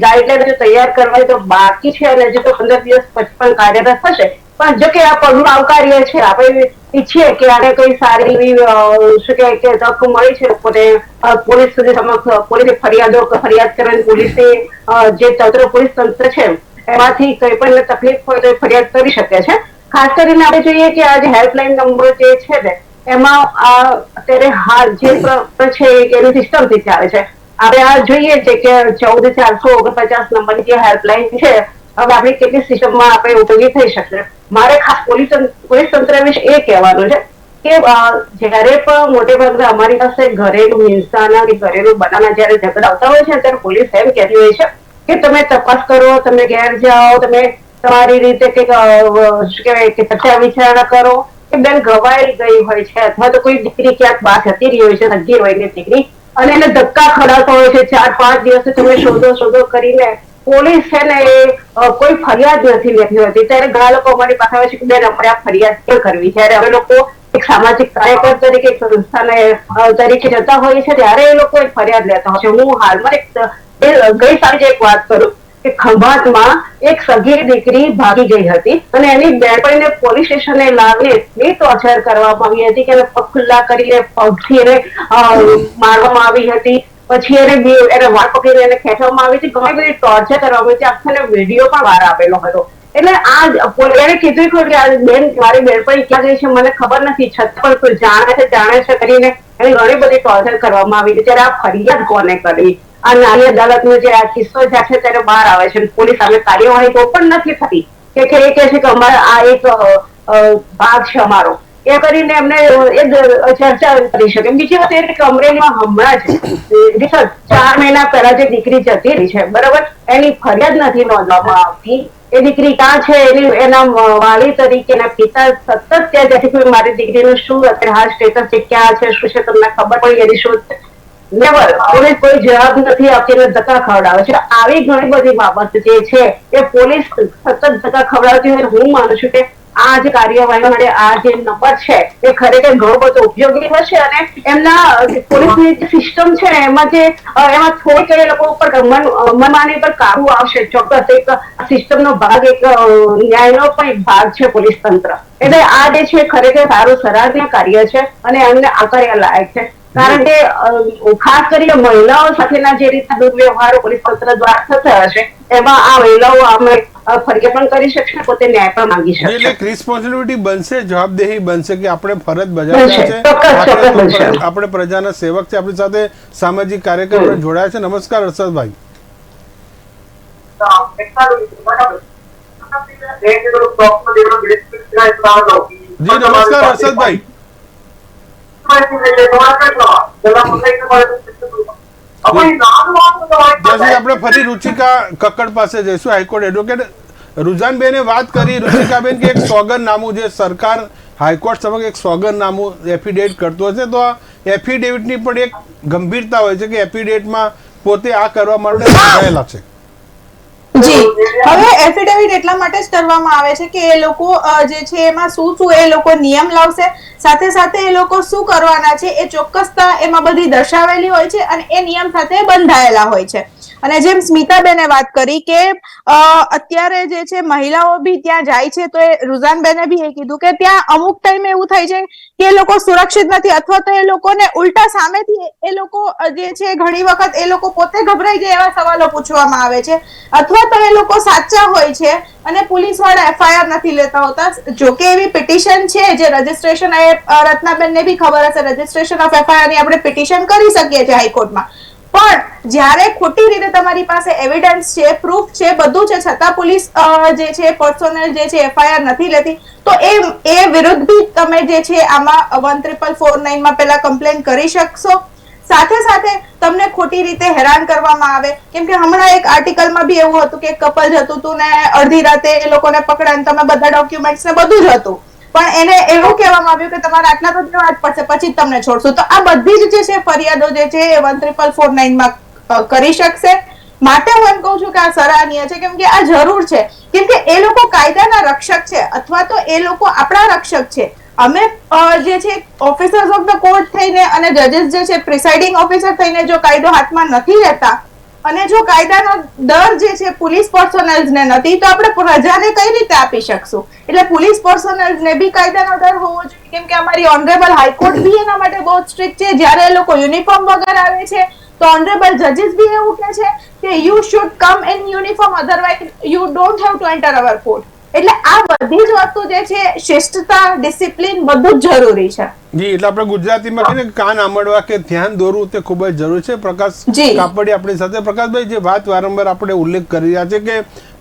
ગાઈડલાઈન તૈયાર કરવાની તો બાકી છે અને હજુ તો 15 દિવસ પછી પણ કાર્યરત થશે પણ જો કે આ પગલું આવકાર્ય છે. આપણે ઈચ્છીએ કે આને કોઈ સારી એવી શું કહેવાય કે તક મળી છે લોકોને પોલીસ સુધી સમક્ષ પોલીસે ફરિયાદ કરવાની પોલીસે જે પોલીસ તંત્ર છે એમાંથી કઈ પણ તકલીફ હોય તો ફરિયાદ કરી શકે છે. ખાસ કરીને આપણે જોઈએ કે આ જે હેલ્પલાઇન નંબર જે છે ને એમાં અત્યારે હાલ જે છે એની સિસ્ટમથી ચાલે છે. આપણે આ જોઈએ છે કે 14,449 નંબરની જે હેલ્પલાઇન છે હવે આપણી કેટલી સિસ્ટમમાં આપણે ઉપયોગી થઈ શકશે. મારે ખાસ પોલીસ તંત્ર વિશે એ કહેવાનું છે કે જયારે પણ મોટે ભાગે અમારી પાસે ઘરેલું હિંસાના કે ઘરેલું બનાવના જયારે ઝઘડા આવતા હોય છે ત્યારે પોલીસ એમ કહેતી હોય છે કે તમે તપાસ કરો, તમે ઘેર જાઓ, તમે તમારી રીતે કઈક શું કહેવાય કે ચર્ચા વિચારણા કરો. કે બેન ઘવાઈ ગઈ હોય છે અથવા તો કોઈ દીકરી ક્યાંક બહાર જતી રહી હોય છે, સગીર હોય ને દીકરી, અને એને ધક્કા ખવડાવતા હોય છે. 4-5 દિવસે તમે શોધો કરીને પોલીસ છે ને એ કોઈ ફરિયાદ નથી લેતી હોતી. ત્યારે ઘણા લોકો અમારી પાસે આવે છે કે બેન આપણે આ ફરિયાદ કેમ કરવી. ત્યારે અમે લોકો એક સામાજિક કાર્યકર તરીકે એક સંસ્થાને તરીકે જતા હોઈએ છીએ ત્યારે એ લોકો એક ફરિયાદ લેતા હોય છે. હું હાલમાં ગઈ સારી એક વાત કરું કે ખંભાતમાં એક સગીર દીકરી ભાગી ગઈ હતી અને એની બેનપણીને પોલીસ સ્ટેશને લાવીને એટલી ટોર્ચર કરવામાં આવી હતી કે એને પગ ખુલ્લા કરીને પગથી એને મારવામાં આવી હતી. પછી એને વાળ પકડીને એને ખેંચવામાં આવી હતી. ઘણી બધી ટોર્ચર કરવામાં આવી હતી. આખો વિડીયો પણ બહાર આપેલો હતો. એટલે એને કીધું કે બેન મારી બેનપણી ક્યાં ગઈ છે મને ખબર નથી, છતાં પણ જાણે છે કરીને એને ઘણી બધી ટોર્ચર કરવામાં આવી હતી. ત્યારે આ ફરિયાદ કોને કરી? આ નાની અદાલતનો જે આ કિસ્સો જ્યાં છે ત્યારે બહાર આવે છે, પોલીસ સામે કાર્યવાહી તો પણ નથી થતી. કે એ કહે છે કે અમારે આ એક ભાગ છે અમારો, એ કરીને એમને એ ચર્ચા કરી શકે. બીજી વાત એ કે અમરેલીમાં હમણાં જ 4 મહિના પહેલા જે દીકરી જતી રહી છે બરાબર, એની ફરિયાદ નથી નોંધવામાં આવતી. એ દીકરી ક્યાં છે એના વાલી તરીકે એના પિતા સતત ત્યાંથી મારી દીકરીનું શું અત્યારે હાલ સ્ટેટસ છે, ક્યાં છે, શું છે, તમને ખબર પડી એની શોધ નેવર. પોલીસ કોઈ જવાબ નથી આપતી અને ધક્કા ખવડાવે છે. આવી ઘણી બધી બાબત જે છે એ પોલીસ સતત ધક્કા ખવડાવતી હોય. હું માનું છું કે આ જે કાર્યવાહી માટે આ જે નંબર છે એ ખરેખર ઘણો બધો ઉપયોગી હશે અને એમના પોલીસની જે સિસ્ટમ છે એમાં એમાં થોડીક એ લોકો ઉપર મનમાની પર કાબુ આવશે. ચોક્કસ એક સિસ્ટમનો ભાગ, એક ન્યાયનો પણ એક ભાગ છે પોલીસ તંત્ર. એટલે આ જે છે ખરેખર સારું સરાહનીય કાર્ય છે અને એમને આકાર્ય લાયક છે. કારણ કે ખાસ કરીને મહિલાઓ સાથેના જે રીતના દુર્વ્યવહારો પોલીસ તંત્ર દ્વારા થતા હશે એમાં આ મહિલાઓ અમે ફરિયાદ પણ કરી શકશે, પોતે ન્યાય પણ માંગી શકશે. એટલે એક રિસ્પોન્સિબિલિટી બનશે, જવાબદેહી બનશે કે આપણે ફરજ બજાવ્યા છે, આપણે પ્રજાના સેવક છે. આપણી સાથે સામાજિક કાર્યકર જોડાયા છે. નમસ્કાર હર્ષદભાઈ. જી નમસ્કાર હર્ષદભાઈ. આપણે ફરી રુચિકા કક્કડ પાસે જઈશું, હાઈકોર્ટ એડવોકેટ. રુઝાનબેને વાત કરી રુચિકાબેન કે એક સોગંદનામું જે સરકાર હાઈકોર્ટ સમક્ષ એક સોગંદનામું એફિડેવિટ કરતો હશે તો આ એફિડેવિટની પણ એક ગંભીરતા હોય છે કે એફિડેવિટમાં પોતે આ કરવા માટે નોંધાયેલા છે. જી, હવે એફિડેવિટ એટલા માટે જ કરવામાં આવે છે કે એ લોકો જે છે એમાં શું એ લોકો નિયમ લાવશે, સાથે સાથે એ લોકો શું કરવાના છે એ ચોક્કસતા એમાં બધી દર્શાવેલી હોય છે અને એ નિયમ સાથે બંધાયેલા હોય છે. અને જેમ સ્મિતાબેને વાત કરી કે અત્યારે જે છે મહિલાઓ બી ત્યાં જાય છે તો એ રુઝાનબેને બી એ કીધું કે ત્યાં અમુક ટાઈમે એવું થાય છે કે એ લોકો સુરક્ષિત નથી અથવા તો એ લોકોને ઉલટા સામેથી એ લોકો જે છે ઘણી વખત એ લોકો પોતે ગભરાઈ જાય એવા સવાલો પૂછવામાં આવે છે અથવા તો એ લોકો સાચા હોય છે અને પોલીસ વાળા એફઆઈઆર નથી લેતા હોતા. જોકે એવી પિટિશન છે જે રજીસ્ટ્રેશન, રત્નાબેનને બી ખબર હશે, રજીસ્ટ્રેશન ઓફ એફઆઈઆર ની આપણે પિટિશન કરી શકીએ છીએ હાઈકોર્ટમાં. પણ જ્યારે ખોટી રીતે તમારી પાસે એવિડન્સ છે, પ્રૂફ છે, બધું છે, છતાં પોલીસ જે છે પર્સોનલ જે છે એફઆઈઆર નથી લેતી તો એ વિરુદ્ધ બી તમે જે છે આમાં 14449 માં પેલા કમ્પ્લેન કરી શકશો. સાથે સાથે તમને ખોટી રીતે હેરાન કરવામાં આવે, કેમ કે હમણાં એક આર્ટિકલમાં બી એવું હતું કે કપલ જતું હતું ને અડધી રાતે એ લોકોને પકડાય, તમે બધા ડોક્યુમેન્ટ્સ ને બધું જ હતું પણ એને એવું કહેવામાં આવ્યું કે તમારે આટલા તો દેવા જ પડશે પછી જ તમને છોડશું. તો આ બધી જ જે છે ફરિયાદો જે છે એ 14449 માં કરી શકશે. માટે હું એમ કહું છું કે આ સરાહનીય છે કેમ કે આ જરૂર છે, કેમ કે એ લોકો કાયદાના રક્ષક છે અથવા તો એ લોકો આપણા રક્ષક છે. અમે જે છે ઓફિસર્સ ઓફ ધ કોર્ટ થઈને અને જજીસ જે છે પ્રિસાઇડિંગ ઓફિસર થઈને જો કાયદો હાથમાં નથી લેતા અને જો કાયદાનો ડર જે છે પોલીસ પર્સનલ્સને નથી તો આપણે પ્રજાને કઈ રીતે આપી શકશું? એટલે પોલીસ પર્સનલ્સને બી કાયદાનો ડર હોવો જોઈએ, કેમ કે અમારી ઓનરેબલ હાઈકોર્ટ બી એના માટે બહુ સ્ટ્રિક્ટ છે. જ્યારે એ લોકો યુનિફોર્મ વગર આવે છે તો ઓનરેબલ જજીસ બી એવું કહે છે કે you should come in uniform, otherwise you don't have to enter our court. એટલે આ બધી જ વસ્તુ જે છે, શિસ્તતા, ડિસિપ્લિન બધું જ જરૂરી છે. જી, એટલે આપણે ગુજરાતીમાં કહીને કાન આંબળવા કે ધ્યાન દોરવું તે ખૂબ જ જરૂરી છે. પ્રકાશ જી. કાપડિયા આપણી સાથે. પ્રકાશભાઈ, જે વાત વારંવાર આપણે ઉલ્લેખ કરી રહ્યા છે કે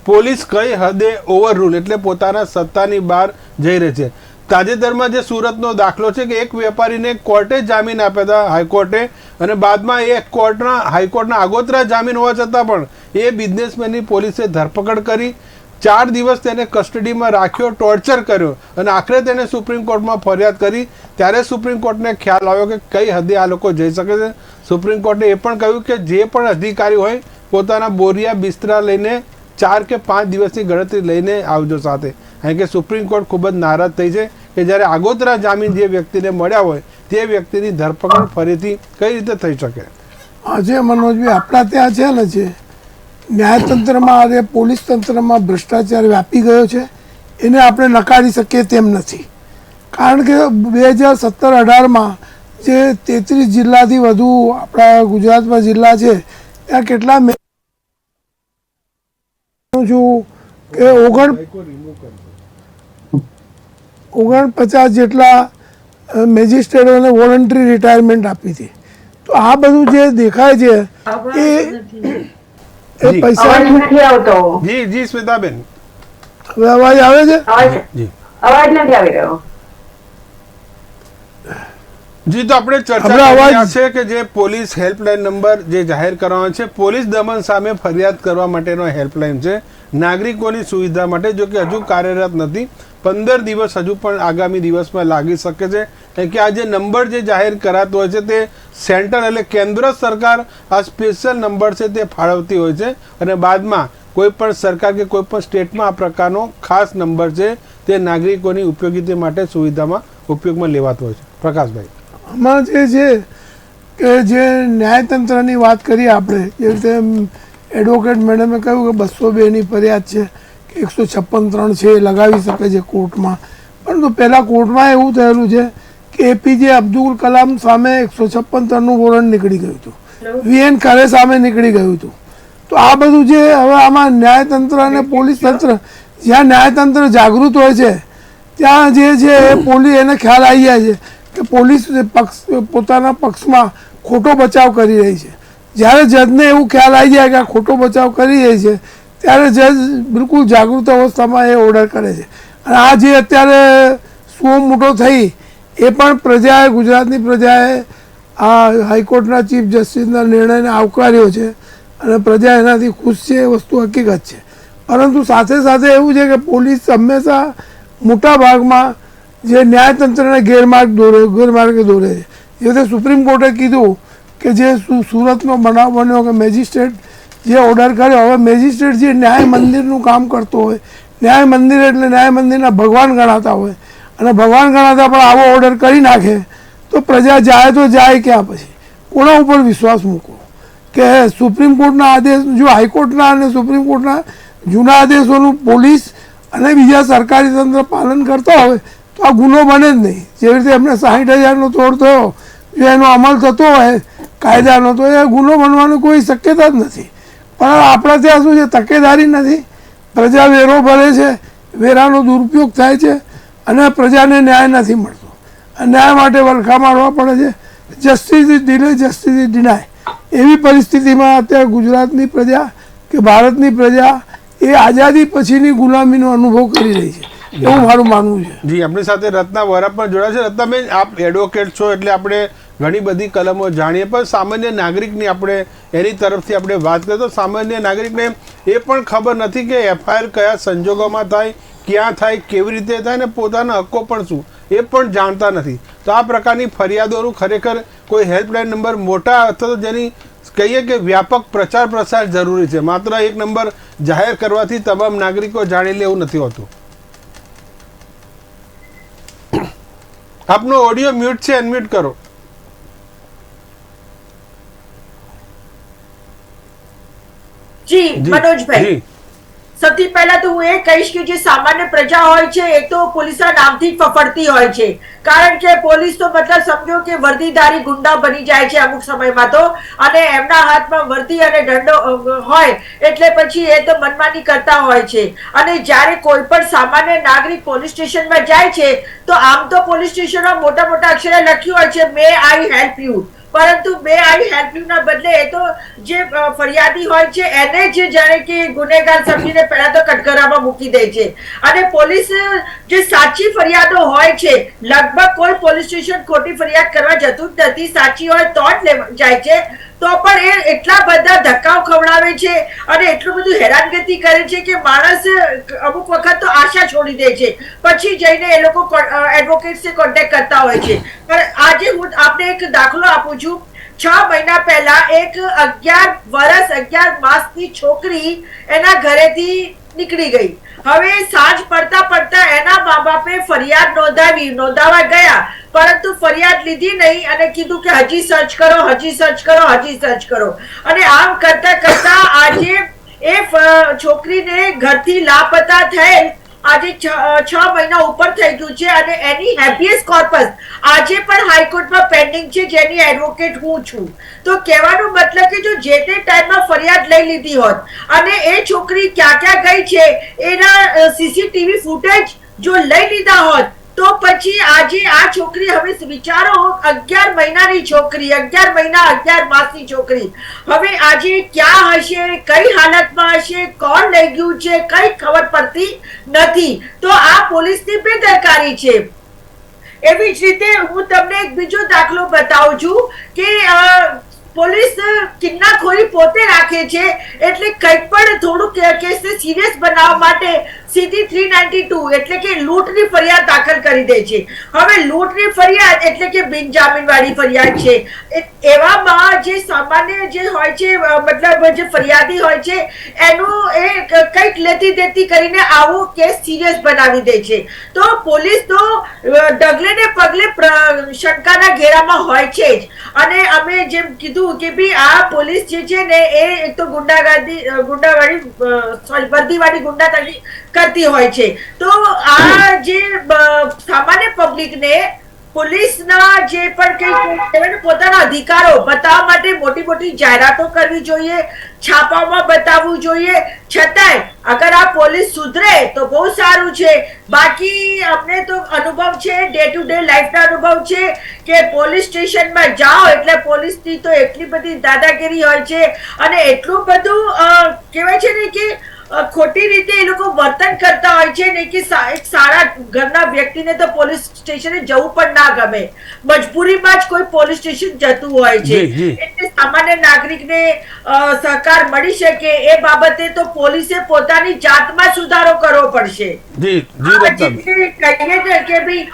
પોલીસ કઈ હદે ઓવર રૂલ એટલે પોતાના સત્તાની બહાર જઈ રહી છે. તાજેતરમાં જે સુરતનો દાખલો છે કે એક વેપારીને કોર્ટે જામીન આપ્યા હતા, હાઈકોર્ટે, અને બાદમાં એ હાઈકોર્ટના આગોતરા જામીન હોવા છતાં પણ એ બિઝનેસમેનની પોલીસે ધરપકડ કરી, 4 દિવસ તેને કસ્ટડીમાં રાખ્યો, ટોર્ચર કર્યો, અને આખરે તેને સુપ્રીમ કોર્ટમાં ફરિયાદ કરી. ત્યારે સુપ્રીમ કોર્ટને ખ્યાલ આવ્યો કે કઈ હદે આ લોકો જઈ શકે છે. સુપ્રીમ કોર્ટે એ પણ કહ્યું કે જે પણ અધિકારી હોય પોતાના બોરિયા બિસ્તરા લઈને 4 કે 5 દિવસની ગણતરી લઈને આવજો સાથે. કારણ કે સુપ્રીમ કોર્ટ ખૂબ જ નારાજ થઈ છે કે જ્યારે આગોતરા જામીન જે વ્યક્તિને મળ્યા હોય તે વ્યક્તિની ધરપકડ ફરીથી કઈ રીતે થઈ શકે? આજે મનોજભાઈ આપણા ત્યાં છે ને છે ન્યાયતંત્રમાં અને પોલીસ તંત્રમાં ભ્રષ્ટાચાર વ્યાપી ગયો છે. એને આપણે નકારી શકીએ તેમ નથી. કારણ કે 2017-18માં જે 33 જિલ્લાથી વધુ આપણા ગુજરાતમાં જિલ્લા છે ત્યાં કેટલા છું કે 49 જેટલા મેજિસ્ટ્રેટોને વોલન્ટરી રિટાયરમેન્ટ આપી હતી. તો આ બધું જે દેખાય છે એ પૈસા અવાજ નથી આવતો. જી જી સ્મિતાબેન, હવે અવાજ આવે છે? જી અવાજ નથી આવી રહ્યો. જી, તો આપણે ચર્ચા આપણે કરી અવાજ- રહ્યા છે કે જે પોલીસ હેલ્પલાઇન નંબર જે જાહેર કરવામાં છે, પોલીસ દમન સામે ફરિયાદ કરવા માટેનો હેલ્પલાઇન છે નાગરિકોની સુવિધા માટે, જો કે હજુ કાર્યરત નથી. 15 દિવસ હજુ પણ આગામી દિવસમાં લાગી શકે છે. કારણ કે આ જે નંબર જે જાહેર કરાતો હોય છે તે સેન્ટ્રલ એટલે કેન્દ્ર સરકાર આ સ્પેશિયલ નંબર છે તે ફાળવતી હોય છે, અને બાદમાં કોઈ પણ સરકાર કે કોઈ પણ સ્ટેટમાં આ પ્રકારનો ખાસ નંબર છે તે નાગરિકોની ઉપયોગિતા માટે સુવિધામાં ઉપયોગમાં લેવાતો હોય છે. પ્રકાશભાઈ, આમાં જે છે કે જે ન્યાયતંત્રની વાત કરીએ આપણે, જે રીતે એડવોકેટ મેડમે કહ્યું કે 202ની ફરિયાદ છે કે 156(3) છે એ લગાવી શકે છે કોર્ટમાં. પરંતુ પહેલાં કોર્ટમાં એવું થયેલું છે કે એપીજે અબ્દુલ કલામ સામે 156(3)નું વોરંટ નીકળી ગયું હતું, વીએન ખરે સામે નીકળી ગયું હતું. તો આ બધું જે હવે આમાં ન્યાયતંત્ર અને પોલીસ તંત્ર, જ્યાં ન્યાયતંત્ર જાગૃત હોય છે ત્યાં જે છે એ પોલીસ એને ખ્યાલ આવી જાય છે કે પોલીસ પોતાના પક્ષમાં ખોટો બચાવ કરી રહી છે. જ્યારે જજને એવું ખ્યાલ આવી જાય કે આ ખોટો બચાવ કરી રહી છે ત્યારે જજ બિલકુલ જાગૃત અવસ્થામાં એ ઓર્ડર કરે છે. અને આ જે અત્યારે સુઓ મોટો થઈ એ પણ પ્રજાએ, ગુજરાતની પ્રજાએ આ હાઈકોર્ટના ચીફ જસ્ટિસના નિર્ણયને આવકાર્યો છે અને પ્રજા એનાથી ખુશ છે, એ વસ્તુ હકીકત છે. પરંતુ સાથે સાથે એવું છે કે પોલીસ હંમેશા મોટા ભાગમાં જે ન્યાયતંત્રને ગેરમાર્ગે દોરે છે. જે રીતે સુપ્રીમ કોર્ટે કીધું કે જે સુરતનો બનાવ બન્યો કે મેજિસ્ટ્રેટ જે ઓર્ડર કર્યો, હવે મેજિસ્ટ્રેટ જે ન્યાય મંદિરનું કામ કરતો હોય, ન્યાય મંદિર એટલે ન્યાય મંદિરના ભગવાન ગણાતા હોય, અને ભગવાન ગણાતા પણ આવો ઓર્ડર કરી નાખે તો પ્રજા જાય તો જાય ક્યાં? પછી કોના ઉપર વિશ્વાસ મૂકો? કે સુપ્રીમ કોર્ટના આદેશ, જો હાઈકોર્ટના અને સુપ્રીમ કોર્ટના જૂના આદેશોનું પોલીસ અને બીજા સરકારી તંત્ર પાલન કરતા હોય તો આ ગુનો બને જ નહીં. જેવી રીતે એમને 60,000નો તોડ થયો, જો એનો અમલ થતો હોય કાયદાનો તો એ ગુનો બનવાની કોઈ શક્યતા જ નથી. પણ આપણા ત્યાં શું છે, તકેદારી નથી, પ્રજા વેરો ભરે છે, વેરાનો દુરુપયોગ થાય છે અને પ્રજાને ન્યાય નથી મળતો. ન્યાય માટે વલખા મારવા પડે છે. Justice is delay, justice is deny. એવી પરિસ્થિતિમાં અત્યારે ગુજરાતની પ્રજા કે ભારતની પ્રજા એ આઝાદી પછીની ગુલામીનો અનુભવ કરી રહી છે, એવું મારું માનવું છે. જી, આપણી સાથે રત્ના વોરા પણ જોડાયા છે. રત્નાબેન, આપ એડવોકેટ છો એટલે આપણે ઘણી બધી કલમો જાણીએ, પણ સામાન્ય નાગરિકની આપણે એની તરફથી આપણે વાત કરીએ તો સામાન્ય નાગરિકને એ પણ ખબર નથી કે એફઆઈઆર કયા સંજોગોમાં થાય, ક્યાં થાય, કેવી રીતે થાય, અને પોતાના હક્કો પણ શું એ પણ જાણતા નથી. તો આ પ્રકારની ફરિયાદોનું ખરેખર કોઈ હેલ્પલાઇન નંબર મોટા અથવા તો જેની કહીએ કે વ્યાપક પ્રચાર પ્રસાર જરૂરી છે. માત્ર એક નંબર જાહેર કરવાથી તમામ નાગરિકો જાણી લે એવું નથી હોતું. આપનો ઓડિયો મ્યુટ છે, અનમ્યુટ કરો. જી મનોજભાઈ, જી સૌથી પહેલા તો હું એ કહીશ કે જે સામાન્ય પ્રજા હોય છે એ તો પોલીસના નામથી જ ફફડતી હોય છે, કારણ કે પોલીસ તો મતલબ સમજો કે વર્દીધારી ગુંડા બની જાય છે અમુક સમયમાં તો, અને એમના હાથમાં વર્દી અને દંડો હોય એટલે પછી એ તો મનમાની કરતા હોય છે. અને જ્યારે કોઈ પણ સામાન્ય નાગરિક પોલીસ સ્ટેશનમાં જાય છે તો આમ તો પોલીસ સ્ટેશનમાં મોટા મોટા અક્ષરે લખ્યું હોય છે મે આઈ હેલ્પ યુ, પરંતુ મે આઈ હેલ્પ યુ ના બદલે એ તો જે ફરિયાદી હોય છે એને જ જાણે કે ગુનેગાર સમજીને પહેલા તો કટઘરામાં મૂકી દે છે. અને પોલીસ જે સાચી ફરિયાદો હોય છે, લગભગ કોઈ પોલીસ સ્ટેશન ખોટી ફરિયાદ કરવા જતું જ નથી, સાચી હોય તો જ જાય છે, તો પણ એ એટલા બધા ધક્કાઓ ખવડાવે છે અને એટલું બધું હેરાનગતિ કરે છે કે માણસ અમુક વખત તો આશા છોડી દે છે, પછી જઈને એ લોકો એડવોકેટ સે કોન્ટેક્ટ કરતા હોય છે. પણ આજે હું આપને એક દાખલો આપું છું. 6 મહિના પહેલા એક 11 વર્ષ 11 માસની છોકરી એના ઘરેથી નીકળી ગઈ. હવે સાંજ પડતા પડતા એના મા બાપે ફરિયાદ નોંધાવા ગયા, પરંતુ ફરિયાદ લીધી નહીં અને કીધું કે હજી સર્ચ કરો, હજી સર્ચ કરો, હજી સર્ચ કરો. અને આમ કરતા કરતા આજે એ છોકરીને ઘરથી લાપતા થયેલ આજે 6 મહિના ઉપર થઈ ગયું છે અને એની હેબિયસ કોર્પસ આજે પણ હાઈકોર્ટમાં પેન્ડિંગ છે, જેની એડવોકેટ હું છું. તો કહેવાનો મતલબ કે જો જે તે ટાઈમમાં ફરિયાદ લઈ લીધી હોત અને એ છોકરી ક્યાં ક્યાં ગઈ છે એના સીસીટીવી ફૂટેજ જો લઈ લીધા હોત તો પછી આજે આ છોકરી, હવે વિચારો 11 મહિનાની છોકરી, 11 મહિના 11 માસની છોકરી હવે આજે ક્યાં હશે, કઈ હાલતમાં હશે, કોણ લઈ ગયું છે, કઈ ખબર પડતી નથી. તો આ પોલીસની બેદરકારી છે. એવી જ રીતે હું તમને એક બીજો દાખલો બતાવું છું કે પોલીસ કિન્નાખોરી પોતે રાખે છે, એટલે કંઈક પણ થોડું કેસને સિરિયસ બનાવવા માટે સીધી 392 એટલે કે લૂંટની ફરિયાદ દાખલ કરી દે છે. હવે લૂંટની ફરિયાદ એટલે કે બિનજામીન વાળી ફરિયાદ છે. એવામાં જે સામાન્ય જે હોય છે, મતલબ જે ફરિયાદી હોય છે એનું એ કંઈક લેતી દેતી કરીને આવો કેસ સિરિયસ બનાવી દે છે. તો પોલીસ તો ડગલે ને પગલે શંકાના ઘેરામાં હોય છે જ. અને અમે જેમ કીધું કે ભાઈ આ પોલીસ જે છે ને એ એક તો વર્દીવાળી ગુંડાગર્દી કરતી હોય છે. તો આ જે સામાન્ય પબ્લિકને પોલીસના જે પણ કઈ પોતાના અધિકારો બતાવવા માટે મોટી મોટી જાહેરાતો કરવી જોઈએ, છાપામાં બતાવવું જોઈએ. છતાંય અગર આ પોલીસ સુધરે તો બહુ સારું છે. બાકી અમને તો અનુભવ છે, ડે ટુ ડે લાઈફના અનુભવ છે કે પોલીસ સ્ટેશનમાં જાઓ એટલે પોલીસની તો એટલી બધી દાદાગીરી હોય છે અને એટલું બધું કહેવાય છે ને કે ખોટી રીતે એ લોકો વર્તન કરતા હોય છે ને કે એક સારા ઘરના વ્યક્તિને તો પોલીસ સ્ટેશને જવું પણ ના ગમે, મજબૂરીમાં જ કોઈ પોલીસ સ્ટેશન જતું હોય છે. એટલે સામાન્ય નાગરિકને સહકાર મળી શકે એ બાબતે તો પોલીસે પોતાની જાતમાં સુધારો કરવો પડશે. કહીએ કે ભાઈ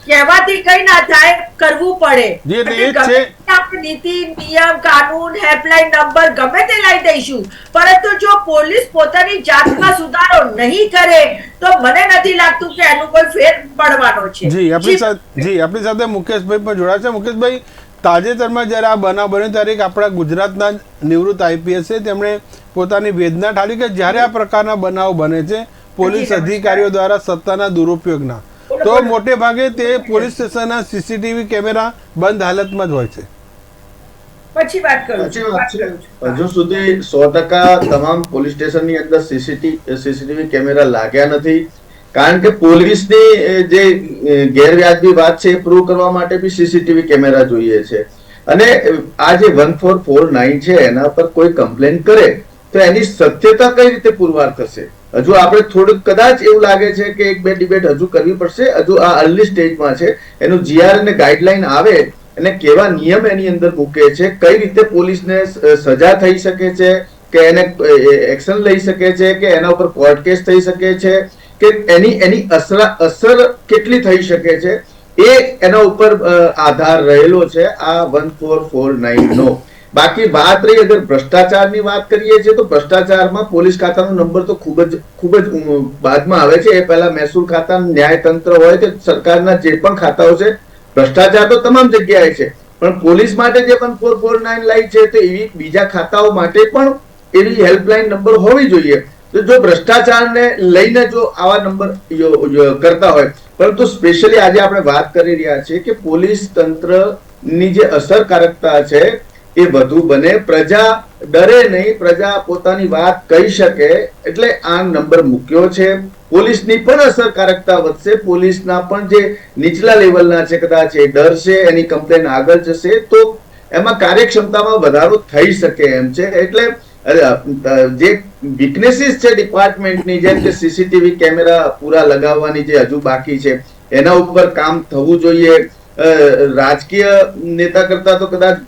કહેવાથી કઈ ના થાય, કરવું પડે. નીતિ નિયમ કાનૂન હેલ્પલાઇન નંબર ગમે તે લાવી દઈશું, પરંતુ જો પોલીસ પોતાની જાતમાં સુધારો નહીં કરે તો મને નથી લાગતું કે એનું કોઈ ફેર પડવાનો છે. આપણી સાથે મુકેશભાઈ પણ જોડાયા છે. મુકેશભાઈ, તાજેતરમાં જ્યારે આ બનાવ બન્યો ત્યારે આપણા ગુજરાતના નિવૃત્ત આઈપીએસ છે, તેમણે પોતાની વેદના ઠાલી કે જ્યારે આ પ્રકારના બનાવ બને છે પોલીસ અધિકારીઓ દ્વારા સત્તાના દુરુપયોગના, તો મોટે ભાગે તે પોલીસ સ્ટેશનના સીસીટીવી કેમેરા બંધ હાલતમાં જ હોય છે. હજુ સુધી 100% તમામ પોલીસ સ્ટેશનની અંદર સીસીટીવી કેમેરા લાગ્યા નથી, કારણ કે પોલીસની જે ગેરવ્યાજબી વાત છે એ પ્રૂવ કરવા માટે બી સીસીટીવી કેમેરા જોઈએ છે. અને આ જે 1449 છે એના પર કોઈ કમ્પ્લેન કરે તો એની સત્યતા કઈ રીતે પુરવાર થશે? હજુ આપણે થોડુંક કદાચ એવું લાગે છે કે એક બે ડિબેટ હજુ કરવી પડશે. હજુ આ અર્લી સ્ટેજમાં છે. એનું જીઆર અને ગાઈડલાઈન આવે અને કેવા નિયમ એની અંદર મૂકે છે, કઈ રીતે પોલીસને સજા થઈ શકે છે કે એને એક્શન લઈ શકે છે કે એના ઉપર કોર્ટ કેસ થઈ શકે છે કે એની અસર કેટલી થઈ શકે છે, એ એના ઉપર આધાર રહેલો છે આ 1449 નો. બાકી વાત રહી અગર ભ્રષ્ટાચારની વાત કરીએ છીએ તો ભ્રષ્ટાચારમાં પોલીસ ખાતાનો નંબર તો ખૂબ જ બાદમાં આવે છે. એ પહેલા મહેસૂલ ખાતા, ન્યાયતંત્ર હોય કે સરકારના જે પણ ખાતાઓ છે, ભ્રષ્ટાચાર તો તમામ જગ્યાએ છે, પણ પોલીસ માટે જે 1449 લાઈ છે તો એવી બીજા ખાતાઓ માટે પણ એવી હેલ્પલાઇન નંબર હોવી જોઈએ. તો જો ભ્રષ્ટાચારને લઈને જો આવા નંબર કરતા હોય, પરંતુ સ્પેશિયલી આજે આપણે વાત કરી રહ્યા છીએ કે પોલીસ તંત્રની જે અસરકારકતા છે એ વધુ બને, પ્રજા ડરે નહીં, પ્રજા પોતાની વાત કહી શકે, એટલે આ નંબર મૂક્યો છે. પોલીસની પણ અસરકારકતા વધશે, પોલીસના પણ જે નીચલા લેવલના છે કદાચ એ ડરશે, એની કમ્પ્લેન આગળ જશે, તો એમાં કાર્યક્ષમતામાં વધારો થઈ શકે એમ છે. એટલે જે વીકનેસીસ છે ડિપાર્ટમેન્ટની, જેમ કે સીસીટીવી કેમેરા પૂરા લગાવવાની જે હજુ બાકી છે, એના ઉપર કામ થવું જોઈએ. રાજકીય નેતા કરતા તો કદાચ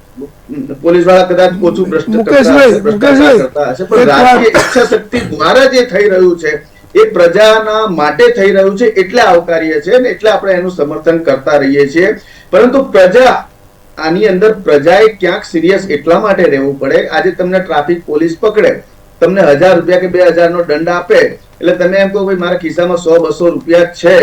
પોલીસ વાળા કદાચ ઓછું ભ્રષ્ટાચાર કરતા હશે, પણ રાજકીય ઈચ્છા શક્તિ દ્વારા જે થઈ રહ્યું છે એ પ્રજાના માટે થઈ રહ્યું છે, એટલે આવકારીએ છીએ ને એટલે આપણે એનું સમર્થન કરતા રહીએ છીએ. પરંતુ પ્રજા આની અંદર પ્રજાએ ક્યાંક સિરિયસ એટલા માટે રહેવું પડે. આજે તમને ટ્રાફિક પોલીસ પકડે, તમને 1000 રૂપિયા કે 2000 નો દંડ આપે, એટલે તમે એમ કહો ભાઈ મારા ખિસ્સામાં 100-200 રૂપિયા છે,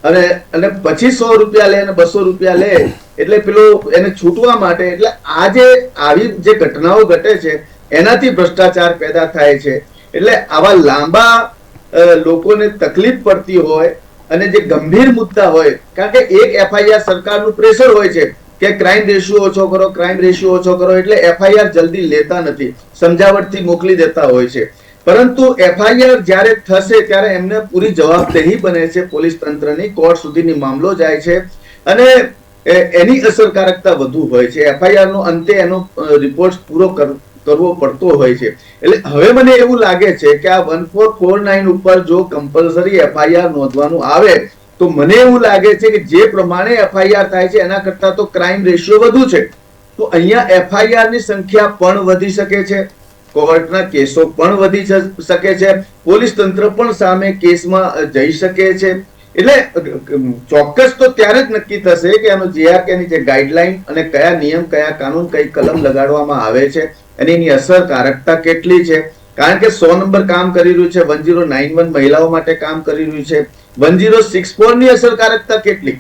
અને પછી 100 રૂપિયા લે અને 200 રૂપિયા લે, એટલે પેલો એને છૂટવા માટે, એટલે આજે આવી જે ઘટનાઓ ઘટે છે એનાથી ભ્રષ્ટાચાર પેદા થાય છે. એટલે આવા લાંબા લોકોને તકલીફ પડતી હોય અને જે ગંભીર મુદ્દા હોય, કારણ કે એક એફઆઈઆર સરકારનું પ્રેશર હોય છે કે ક્રાઇમ રેશિયો ઓછો કરો, ક્રાઇમ રેશિયો ઓછો કરો, એટલે એફઆઈઆર જલ્દી લેતા નથી, સમજાવટથી મોકલી દેતા હોય છે. પરંતુ એફઆઈઆર જ્યારે થશે ત્યારે એમને પૂરી જવાબદેહી બને છે પોલીસ તંત્રની, કોર્ટ સુધીની મામલો જાય છે અને એની અસરકારકતા વધુ હોય છે. એફઆઈઆર નો અંતે એનો રિપોર્ટ પૂરો કરવો પડતો હોય છે. એટલે હવે મને એવું લાગે છે કે આ 1449 ઉપર જો કમ્પલસરી એફઆઈઆર નોંધવાનું આવે તો મને એવું લાગે છે કે જે પ્રમાણે એફઆઈઆર થાય છે એના કરતા તો ક્રાઇમ રેશિયો વધુ છે, તો અહીંયા એફઆઈઆર ની સંખ્યા પણ વધી શકે છે, કોર્ટના કેસો પણ વધી શકે છે, પોલીસ તંત્ર પણ સામે કેસમાં જઈ શકે છે. એટલે ચોક્કસ તો ત્યારે જ નક્કી થશે કે એનો જેઆરકેની જે ગાઈડલાઈન અને કયા નિયમ, કયા કાનૂન, કઈ કલમ લગાડવામાં આવે છે અને એની અસરકારકતા કેટલી છે. કારણ કે 100 નંબર કામ કરી રહ્યું છે, 1091 મહિલાઓ માટે કામ કરી રહ્યું છે, 1064 ની અસરકારકતા કેટલી.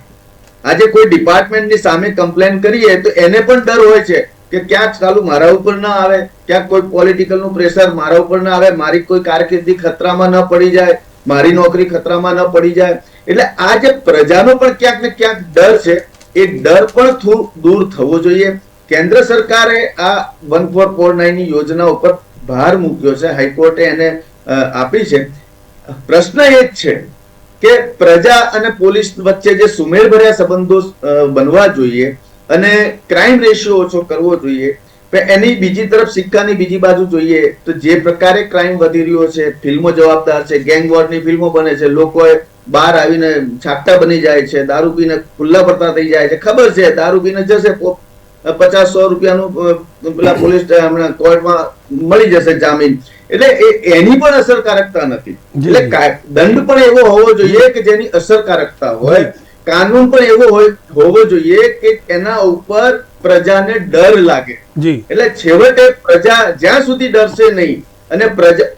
આજે કોઈ ડિપાર્ટમેન્ટની સામે કમ્પ્લેન કરીએ તો એને પણ ડર હોય છે કે ક્યાંક ચાલુ મારા ઉપર ના આવે, ક્યાંક કોઈ પોલિટિકલ નું પ્રેશર મારા ઉપર ના આવે, મારી કોઈ કારકિર્દી ખતરામાં ન પડી જાય, મારી નોકરી ખતરામાં ન પડી જાય. એટલે આ જે પ્રજાનો પણ ક્યાંક ને ક્યાંક ડર છે, એ ડર પણ દૂર થવો જોઈએ. કેન્દ્ર સરકારે આ 1449 ની યોજના ઉપર ભાર મૂક્યો છે, હાઈકોર્ટે એને આપી છે. પ્રશ્ન એ જ છે કે પ્રજા અને પોલીસ વચ્ચે જે સુમેળભર્યા સંબંધો બનવા જોઈએ અને ક્રાઇમ રેશિયો ઓછો કરવો જોઈએ. એની બીજી તરફ સિક્કાની બીજી બાજુ જોઈએ તો જે પ્રકારે ક્રાઇમ વધી રહ્યો છે, ફિલ્મો જવાબદાર છે, ગેંગ વોરની ફિલ્મો બને છે, લોકોએ બહાર આવીને છાપટા બની જાય છે, દારૂ પીને ખુલ્લા પડતા થઈ જાય છે, ખબર છે દારૂ પીને જશે 50-100 રૂપિયાનું પેલા પોલીસ કોર્ટમાં મળી જશે જામીન, એટલે એની પણ અસરકારકતા નથી. એટલે દંડ પણ એવો હોવો જોઈએ કે જેની અસરકારકતા હોય, કાનૂન પણ એવો હોવો જોઈએ કે એના ઉપર પ્રજાને ડર લાગે. એટલે છેવટે પ્રજા જ્યાં સુધી ડરશે નહીં અને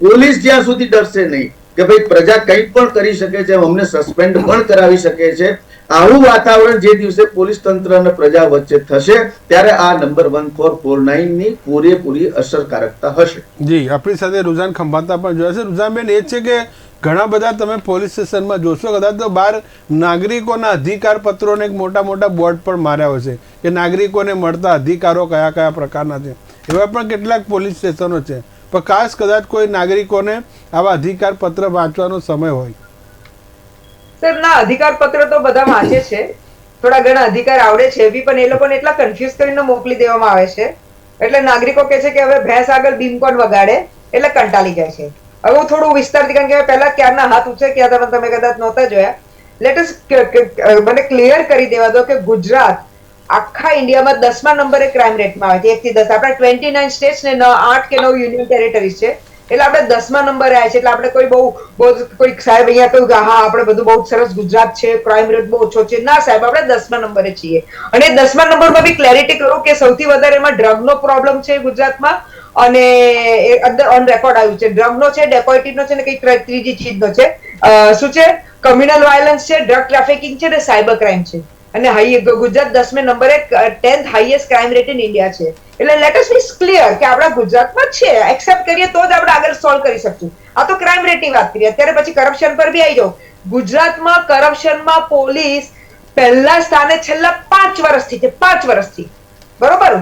પોલીસ જ્યાં સુધી ડરશે નહીં કે ભાઈ પ્રજા કંઈ પણ કરી શકે છે, અમને સસ્પેન્ડ પણ કરાવી શકે છે, આવું વાતાવરણ જે દિવસે પોલીસ તંત્ર અને પ્રજા વચ્ચે થશે ત્યારે આ નંબર 1449 ની પૂરેપૂરી અસરકારકતા હશે. જી, આપણી સાથે રુઝાન ખંભાતા પણ જોયા છે. રુઝાનબેન, એ છે કે ઘણા બધા તમે પોલીસ સ્ટેશનમાં જોશો, કદાચ તો બહાર નાગરિકોના અધિકાર પત્રોને એક મોટા મોટા બોર્ડ પણ માર્યા હોય છે કે નાગરિકોને મળતા અધિકારો કયા કયા પ્રકારના છે. એવા પણ કેટલાક પોલીસ સ્ટેશનો છે, પણ ખાસ કદાચ કોઈ નાગરિકોને આવા અધિકાર પત્ર વાંચવાનો સમય હોય. સર ના, અધિકાર પત્ર તો બધા વાંચે છે, થોડા ઘણા અધિકાર આવડે છે બી, પણ એ લોકોને એટલા કન્ફ્યુઝ કરીને મોકલી દેવામાં આવે છે એટલે નાગરિકો કહે છે કે હવે ભેંસ આગળ બીમકોન વગાડે એટલે કંટાળી જાય છે. હવે હું થોડું વિસ્તારથી, કારણ કે પહેલા ક્યારના હાથ ઊંચે ક્યાં હતા તમે કદાચ નહોતા જોયા, લેટેસ્ટ મને ક્લિયર કરી દેવા દો કે ગુજરાત આખા ઇન્ડિયામાં 10મા નંબરે ક્રાઇમ રેટમાં આવે છે, 1 થી 10. આપણે 29 સ્ટેટ્સ ને 8 કે 9 યુનિયન ટેરેટરીઝ છે, એટલે આપણે 10મા નંબરે આવ્યા છે. એટલે આપણે કોઈ બહુ કોઈ સાહેબ અહીંયા કહ્યું કે હા આપણે બધું બહુ સરસ ગુજરાત છે, ક્રાઇમ રેટ બહુ ઓછો છે, ના સાહેબ, આપણે 10મા નંબરે છીએ. અને 10મા નંબરમાં બી ક્લેરિટી કરું કે સૌથી વધારે એમાં ડ્રગનો પ્રોબ્લેમ છે ગુજરાતમાં, અને અંદર ઓન રેકોર્ડ આવ્યું છે ડ્રગનો છે, ડેકોઇટીનો છે ને કઈ ત્રીજી ચીજનો છે, શું છે, કમ્યુનલ વાયલન્સ છે, ડ્રગ ટ્રાફિકિંગ છે ને સાયબર ક્રાઇમ છે. અને ગુજરાત 10મે નંબરે 10th highest crime rate in India છે. એટલે લેટ અસ બી ક્લિયર કે આપણા ગુજરાતમાં છે, એક્સેપ્ટ કરીએ તો જ આપણે આગળ સોલ્વ કરી શકશું. આ તો ક્રાઇમ રેટની વાત કરીએ, અત્યારે પછી કરપ્શન પર બી આવી જાઓ. ગુજરાતમાં કરપ્શનમાં પોલીસ પહેલા સ્થાને છેલ્લા 5 વર્ષથી છે, 5 વર્ષથી. બરોબર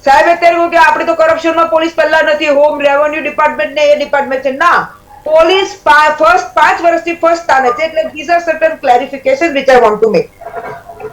સાહેબ, અત્યારે કહું કે આપણે તો કરપ્શનમાં પોલીસ પહેલા નથી, હોમ રેવન્યુ ડિપાર્ટમેન્ટ ને એ ડિપાર્ટમેન્ટ છે. ના, પોલીસ ફર્સ્ટ 5 વર્ષથી ફર્સ્ટ સ્થાને છે. એટલે this R certain clarification which I want to make.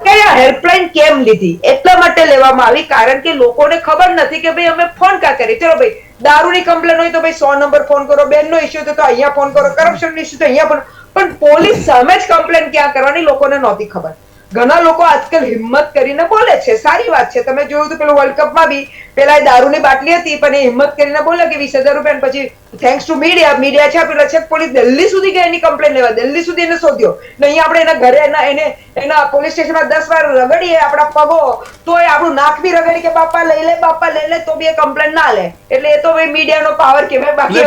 કે આ હેલ્પલાઇન કેમ લીધી? એટલા માટે લેવામાં આવી કારણ કે લોકોને ખબર નથી કે ભાઈ અમે ફોન ક્યાં કરીએ. ચલો ભાઈ, દારૂની કમ્પ્લેન હોય તો ભાઈ 100 નંબર ફોન કરો, બેનનો ઇસ્યુ તો અહીંયા ફોન કરો, કરપ્શનનો ઇસ્યુ તો અહીંયા ફોન. પણ પોલીસ સામે જ કમ્પ્લેન ક્યાં કરવાની લોકોને નહોતી ખબર. ઘણા લોકો આજકાલ હિંમત કરીને બોલે છે, સારી વાત છે. તમે જોયું તો પેલું વર્લ્ડ કપમાં બી પેલા દારૂની બાટલી હતી પણ એ હિંમત કરીને બોલે કે 20,000 રૂપિયા, પછી થેન્ક્સ ટુ મીડિયા છે પેલા છે પોલીસ દિલ્હી સુધી ગઈ એની કમ્પ્લેન લેવા, દિલ્હી સુધી એને શોધ્યો. ને અહીંયા આપણે એના ઘરે એના પોલીસ સ્ટેશનમાં 10 વાર રગડીએ આપણા પગો, તો એ આપણું નાક બી રગડી કે બાપા લઈ લે, બાપા લઈ લે, તો બી એ કમ્પ્લેન ના લે. એટલે એ તો ભાઈ મીડિયાનો પાવર કહેવાય. બાકી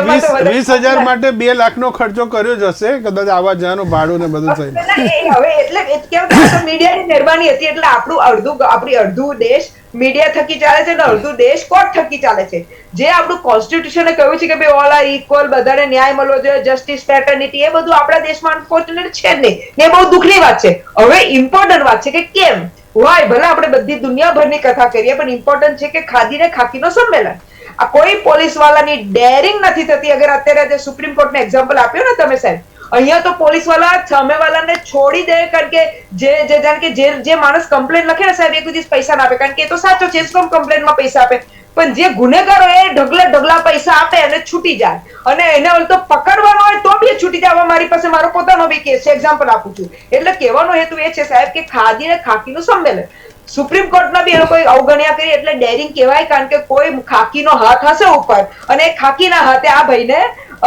20,000 માટે 2 લાખનો ખર્ચો કર્યો જ હશે કદાચ, આવા જવાનું ભાડું ને બધું થઈને. હવે એટલે કેવું મીડિયાની મહેરબાની હતી એટલે આપણી અડધું દેશ મીડિયા થકી ચાલે છે ને અડધું દેશ કોર્ટ થકી ચાલે છે. જે આપણું કોન્સ્ટિટ્યુશને કહ્યું છે કે ભાઈ ઓલ આર ઇક્વલ, બધાને ન્યાય મળવો જોઈએ, જસ્ટિસ, ફ્રેટર્નિટી, એ બધું આપણા દેશમાં અનફોર્ચ્યુનેટ છે જ નહીં. ને બહુ દુઃખની વાત છે. હવે ઇમ્પોર્ટન્ટ વાત છે કે કેમ વાય, ભલે આપણે બધી દુનિયાભરની કથા કરીએ પણ ઇમ્પોર્ટન્ટ છે કે ખાદી ને ખાકીનો સંમેલન. આ કોઈ પોલીસ વાળાની ડેરિંગ નથી થતી. અગર અત્યારે જે સુપ્રીમ કોર્ટને એક્ઝામ્પલ આપ્યો ને તમે સાહેબ, અહીંયા તો પોલીસ વાળા સામેવાળાને છોડી દે કારણ કે જે માણસ કમ્પ્લેન લખે ને સાહેબ, એક દિવસ પૈસા ના આપે કારણ કે એ તો સાચો છે, કમ્પ્લેનમાં પૈસા આપે. પણ જે ગુનેગારો એ ઢગલા પૈસા આપે અને છૂટી જાય, અને એને તો પકડવાનો હોય તો બી છૂટી જાય. મારી પાસે મારો પોતાનો બી કેસ છે, એક્ઝામ્પલ આપું છું. એટલે કહેવાનો હેતુ એ છે સાહેબ કે ખાદી ને ખાકીનું સંમેલન. સુપ્રીમ કોર્ટના બી એ લોકોએ અવગણ્યા કરી એટલે ડેરિંગ કહેવાય કારણ કે કોઈ ખાકીનો હાથ હશે ઉપર અને ખાકીના હાથે આ ભાઈને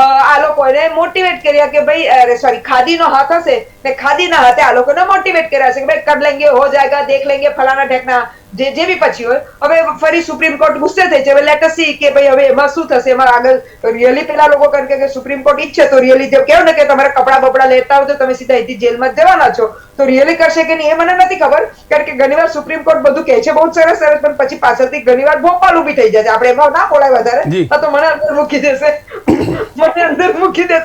આ લોકોને મોટિવેટ કર્યા કે ભાઈ સોરી ખાદીનો હાથ હશે ને ખાદીના હાથે આ લોકોને મોટિવેટ કર્યા છે કે ભાઈ કર લેંગે, હો જાયગા, દેખ લેંગે, ફલાના ઢેકના, જે બી પછી હોય. હવે ફરી સુપ્રીમ કોર્ટ ગુસ્સે થઈ છે. હવે લેટ અસ સી કે ભાઈ હવે એમાં શું થશે. એમાં આગળ રિયલી પેલા લોકો કારણ કે સુપ્રીમ કોર્ટ ઈચ્છે તો રિયલી જે કહેવું ને કે તમારે કપડા બપડા લેતા હોય તો તમે સીધા અહીંથી જેલમાં જવાના છો, તો રિયલી કરશે કે નહીં એ મને નથી ખબર. કારણ કે ઘણીવાર સુપ્રીમ કોર્ટ બધું કહે છે બહુ સરસ પણ પછી પાછળથી ઘણીવાર ભોપાલ ઉભી થઈ જાય છે. આપણે એમાં ના બોલાય વધારે, તો મને અંદર મૂકી દેશે,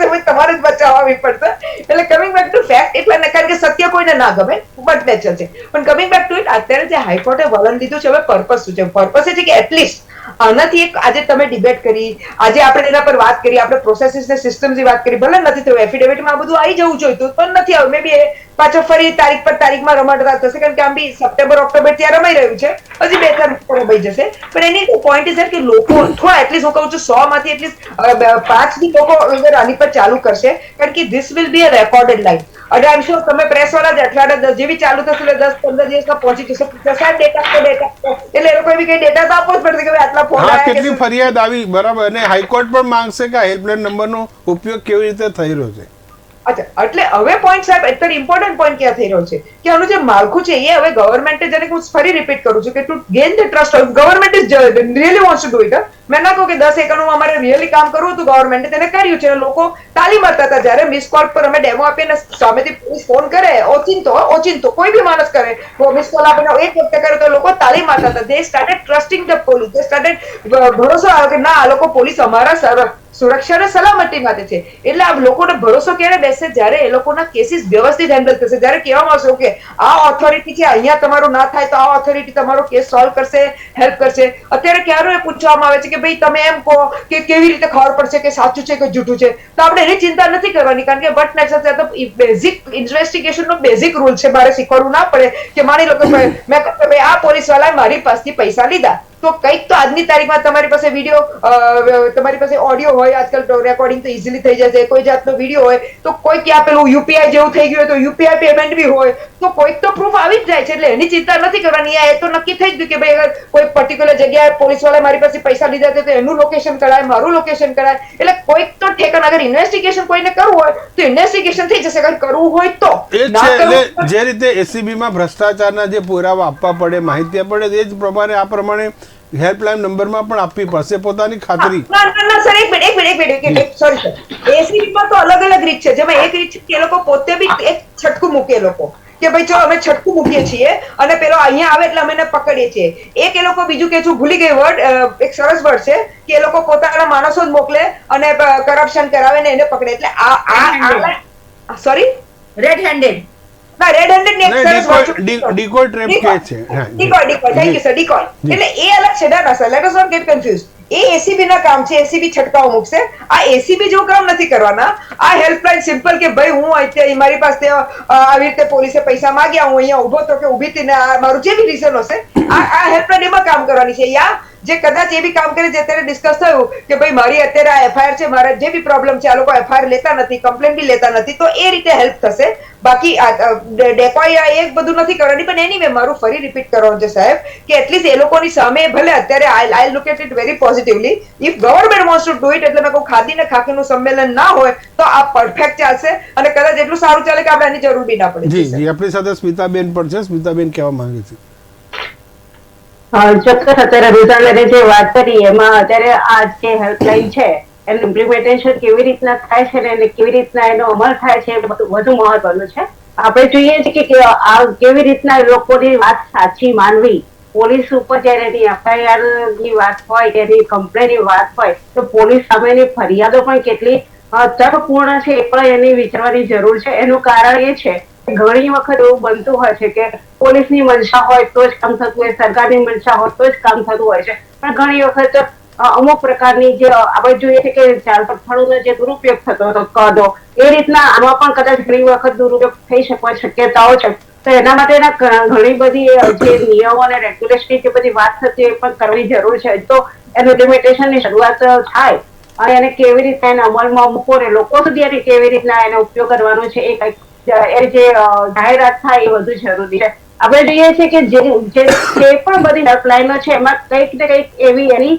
ભાઈ તમારે જ બચાવવી પડશે. એટલે કમિંગ બેક ટુ ફેક્ટ, એટલે કારણ કે સત્ય કોઈને ના ગમે, બટ નેચર છે. પણ કમિંગ બેક ટુ ઇટ, અત્યારે જે હાઈકોર્ટે વલણ લીધું છે, હવે પર્પસ શું છે? પર્પસ એ છે કે એટલીસ્ટ આનાથી એક આજે તમે ડિબેટ કરી, આજે આપણે એના પર વાત કરી, આપણે પ્રોસેસીસ ને સિસ્ટમ્સની વાત કરી, ભલે નથી થયું એફિડેવિટમાં બધું આવી જવું જોઈતું પણ નથી આવ્યું. મે બી પાછો ફરી તારીખમાં રમાડતા થશે કારણ કે આમ બી સપ્ટેમ્બર ઓક્ટોબર ત્યાં રમાઈ રહ્યું છે, હજી 2-3 રમાઈ જશે. પણ એની પોઈન્ટ ઇઝ કે લોકો થોડા એટલીસ્ટ હું કહું છું 100 માંથી એટલીસ્ટ 5 બી લોકો અગર આની પર ચાલુ કરશે કારણ કે this will be a recorded life. અને આઈ એમ શ્યોર તમે પ્રેસ વાળા જ અઠવાડિયા 10 જેવી ચાલુ થશે એટલે 10-15 દિવસમાં પહોંચી જશે. સાહેબ ડેટા એટલે એ લોકો બી કઈ ડેટા તો આપવો જ પડશે કે આટલા ફોન કેટલી ફરિયાદ આવી, બરાબર. અને હાઈકોર્ટ પણ માંગશે કે હેલ્પલાઇન નંબરનો ઉપયોગ કેવી રીતે થઈ રહ્યો છે. અચ્છા, એટલે હવે પોઈન્ટ સાહેબ અત્યારે ઇમ્પોર્ટન્ટ પોઈન્ટ ક્યાં થઈ રહ્યો છે કે આનું જે માળખું છે એ હવે ગવર્મેન્ટે, જેને હું ફરી રિપીટ કરું છું કે two gain the trust of government is really wants to do it. મેં ના કહું કે 10 એકરનું અમારે રિયલી કામ કરવું હતું, ગવર્મેન્ટે તેને કર્યું છે. લોકો તાલીમ આપતા હતા. જયારે મિસ કોલ પર અમે ડેમો આપીને સામેથી પોલીસ ફોન કરે, ઓચિંતો કોઈ બી માણસ કરે, મિસ કોલ આપીને એક વખતે કરે તો લોકો તાલીમ આપતા હતા. દે started trusting the police, they started ભરોસો આવ્યો કે ના આ લોકો પોલીસ અમારા સુરક્ષા અને સલામતી માટે છે. એટલે આ લોકોને ભરોસો ક્યારે બેસે? જ્યારે એ લોકોના કેસીસ વ્યવસ્થિત હેન્ડલ થશે, જ્યારે કહેવામાં આવશે કે આ ઓથોરિટી છે, અહીંયા તમારું ના થાય તો આ ઓથોરિટી તમારો કેસ સોલ્વ કરશે, હેલ્પ કરશે. અત્યારે ક્યારે પૂછવામાં આવે છે કે ભાઈ તમે એમ કહો કે કેવી રીતે ખબર પડશે કે સાચું છે કે જૂઠું છે, તો આપણે એની ચિંતા નથી કરવાની કારણ કે બટ નેક્સટ તો બેઝિક ઇન્વેસ્ટિગેશનનો બેઝિક રૂલ છે. મારે શીખવાડવું ના પડે કે માની લો કે મેં કહ્યું ભાઈ આ પોલીસ વાળાએ મારી પાસેથી પૈસા લીધા, તો કંઈક તો આજની તારીખમાં તમારી પાસે વિડીયો, તમારી પાસે ઓડિયો હોય, આજકાલ રેકોર્ડિંગ તો ઇઝીલી થઈ જાય છે, કોઈ જાતનો વિડીયો હોય તો કોઈ ક્યાં પેલું યુપીઆઈ જેવું થઈ ગયું હોય તો યુપીઆઈ પેમેન્ટ બી હોય તો કોઈક તો પ્રૂફ આવી જ જાય છે. એટલે એની ચિંતા નથી કરવાની. એ તો નક્કી થઈ ગયું કે ભાઈ અગર કોઈ પર્ટિક્યુલર જગ્યાએ પોલીસ વાળા મારી પાસે પૈસા લીધા તો એનું લોકેશન કરાય, મારું લોકેશન કરાય. એટલે કોઈક તો ઠેકાણ, અગર ઇન્વેસ્ટિગેશન કોઈને કરવું હોય તો ઇન્વેસ્ટિગેશન થઈ જશે, અગર કરવું હોય તો. જે રીતે એસીબી માં ભ્રષ્ટાચારના જે પુરાવા આપવા પડે, માહિતી પડે, એ જ પ્રમાણે આ પ્રમાણે હેલ્પલાઇન નંબરમાં પણ આપવી પડશે પોતાની ખાતરી. ના સર, એક મિનિટ સોરી સર, એસીબી માં તો અલગ અલગ રીત છે. જેમાં એક રીત છે કે એ લોકો પોતે બી એક છટકું મૂકે લોકો કે ભાઈ ચલો અમે છટકું મૂકીએ છીએ અને પેલો અહીંયા આવે એટલે અમે એને પકડીએ છીએ. એક એ લોકો બીજું કે છું ભૂલી ગઈ વર્ડ, એક સરસ વર્ડ છે કે એ લોકો પોતાના માણસો જ મોકલે અને કરપ્શન કરાવે ને એને પકડે. એટલે આ સોરી રેડ હેન્ડેડ ના રેડ હેન્ડેડ ને એક સરસ વર્ડ ડીકોય ટ્રેપ કહે છે. Decoy thank you sir, decoy એટલે એ અલગ છે. ના sir, let us not get confuse. એ એસીબી ના કામ છે, એસીબી છટકાવ મૂકશે. આ એસીબી જેવું કામ નથી કરવાના. આ હેલ્પલાઇન સિમ્પલ કે ભાઈ હું અત્યારે મારી પાસે આવી રીતે પોલીસે પૈસા માંગ્યા, હું અહીંયા ઉભો તો કે ઉભી હતી ને મારું જે બી રીઝન હશે આ હેલ્પલાઇન એમાં કામ કરવાની છે. યા જે કદાચ એ બી કામ કરે, જે અત્યારે ડિસ્કસ થયું કે ભાઈ મારી અત્યારે આ એફઆઈઆર છે, મારા જે બી પ્રોબ્લેમ છે, આ લોકો એફઆઈઆર લેતા નથી, કમ્પ્લેન બી લેતા નથી, તો એ રીતે હેલ્પ થશે. બાકી ડેકોય એ બધું નથી કરવાની. પણ એનીવે મારું ફરી રિપીટ કરવાનું છે સાહેબ કે એટલીસ્ટ એ લોકોની સામે ભલે અત્યારે I look at it very positively. If government wants to do it, એટલે મેં કહું ખાદી ને ખાકીનું સંમેલન ના હોય તો આ પરફેક્ટ ચાલશે અને કદાચ એટલું સારું ચાલે કે આપણે આની જરૂર બી ના પડે. જી જી, આપણી સાથે સ્મિતાબેન પણ છે. સ્મિતાબેન કહેવા માંગે છે. ચોક્કસ. અત્યારે રૂઝાને જે વાત કરી એમાં અત્યારે આ જે હેલ્પલાઇન છે એનું ઇમ્પ્લિમેન્ટેશન કેવી રીતના થાય છે ને કેવી રીતના એનો અમલ થાય છે એ વધુ મહત્વનું છે. આપણે જોઈએ છીએ કે આ કેવી રીતના લોકોની વાત સાચી માનવી, પોલીસ ઉપર જયારે એની એફઆઈઆર ની વાત હોય, એની કમ્પ્લેન ની વાત હોય તો પોલીસ સામેની ફરિયાદો પણ કેટલી તર્કપૂર્ણ છે એ પણ એની વિચારવાની જરૂર છે. એનું કારણ એ છે ઘણી વખત એવું બનતું હોય છે કે પોલીસની મંશા હોય તો જ કામ થતું હોય, સરકારની મંશા હોય તો જ કામ થતું હોય છે. પણ ઘણી વખત અમુક પ્રકારની જે આપણે જોઈએ છે કે ચાલ પથ્થરોનો જે દુરુપયોગ થતો હતો કદો, એ રીતના આમાં પણ કદાચ ઘણી વખત દુરુપયોગ થઈ શકવાની શક્યતાઓ છે. તો એના માટેના ઘણી બધી જે નિયમો અને રેગ્યુલેશનની જે બધી વાત થતી એ પણ કરવાની જરૂર છે. તો એનું ઇમ્પ્લિમેન્ટેશનની શરૂઆત થાય અને એને કેવી રીતે એને અમલમાં મૂકો ને લોકો સુધી એને કેવી રીતના એનો ઉપયોગ કરવાનો છે એ કંઈક એ જે જાહેરાત થાય એ વધુ જરૂરી છે. આપણે જોઈએ છીએ કે જે પણ બધી હેલ્પલાઇનો છે એમાં કંઈક ને કંઈક એવી એની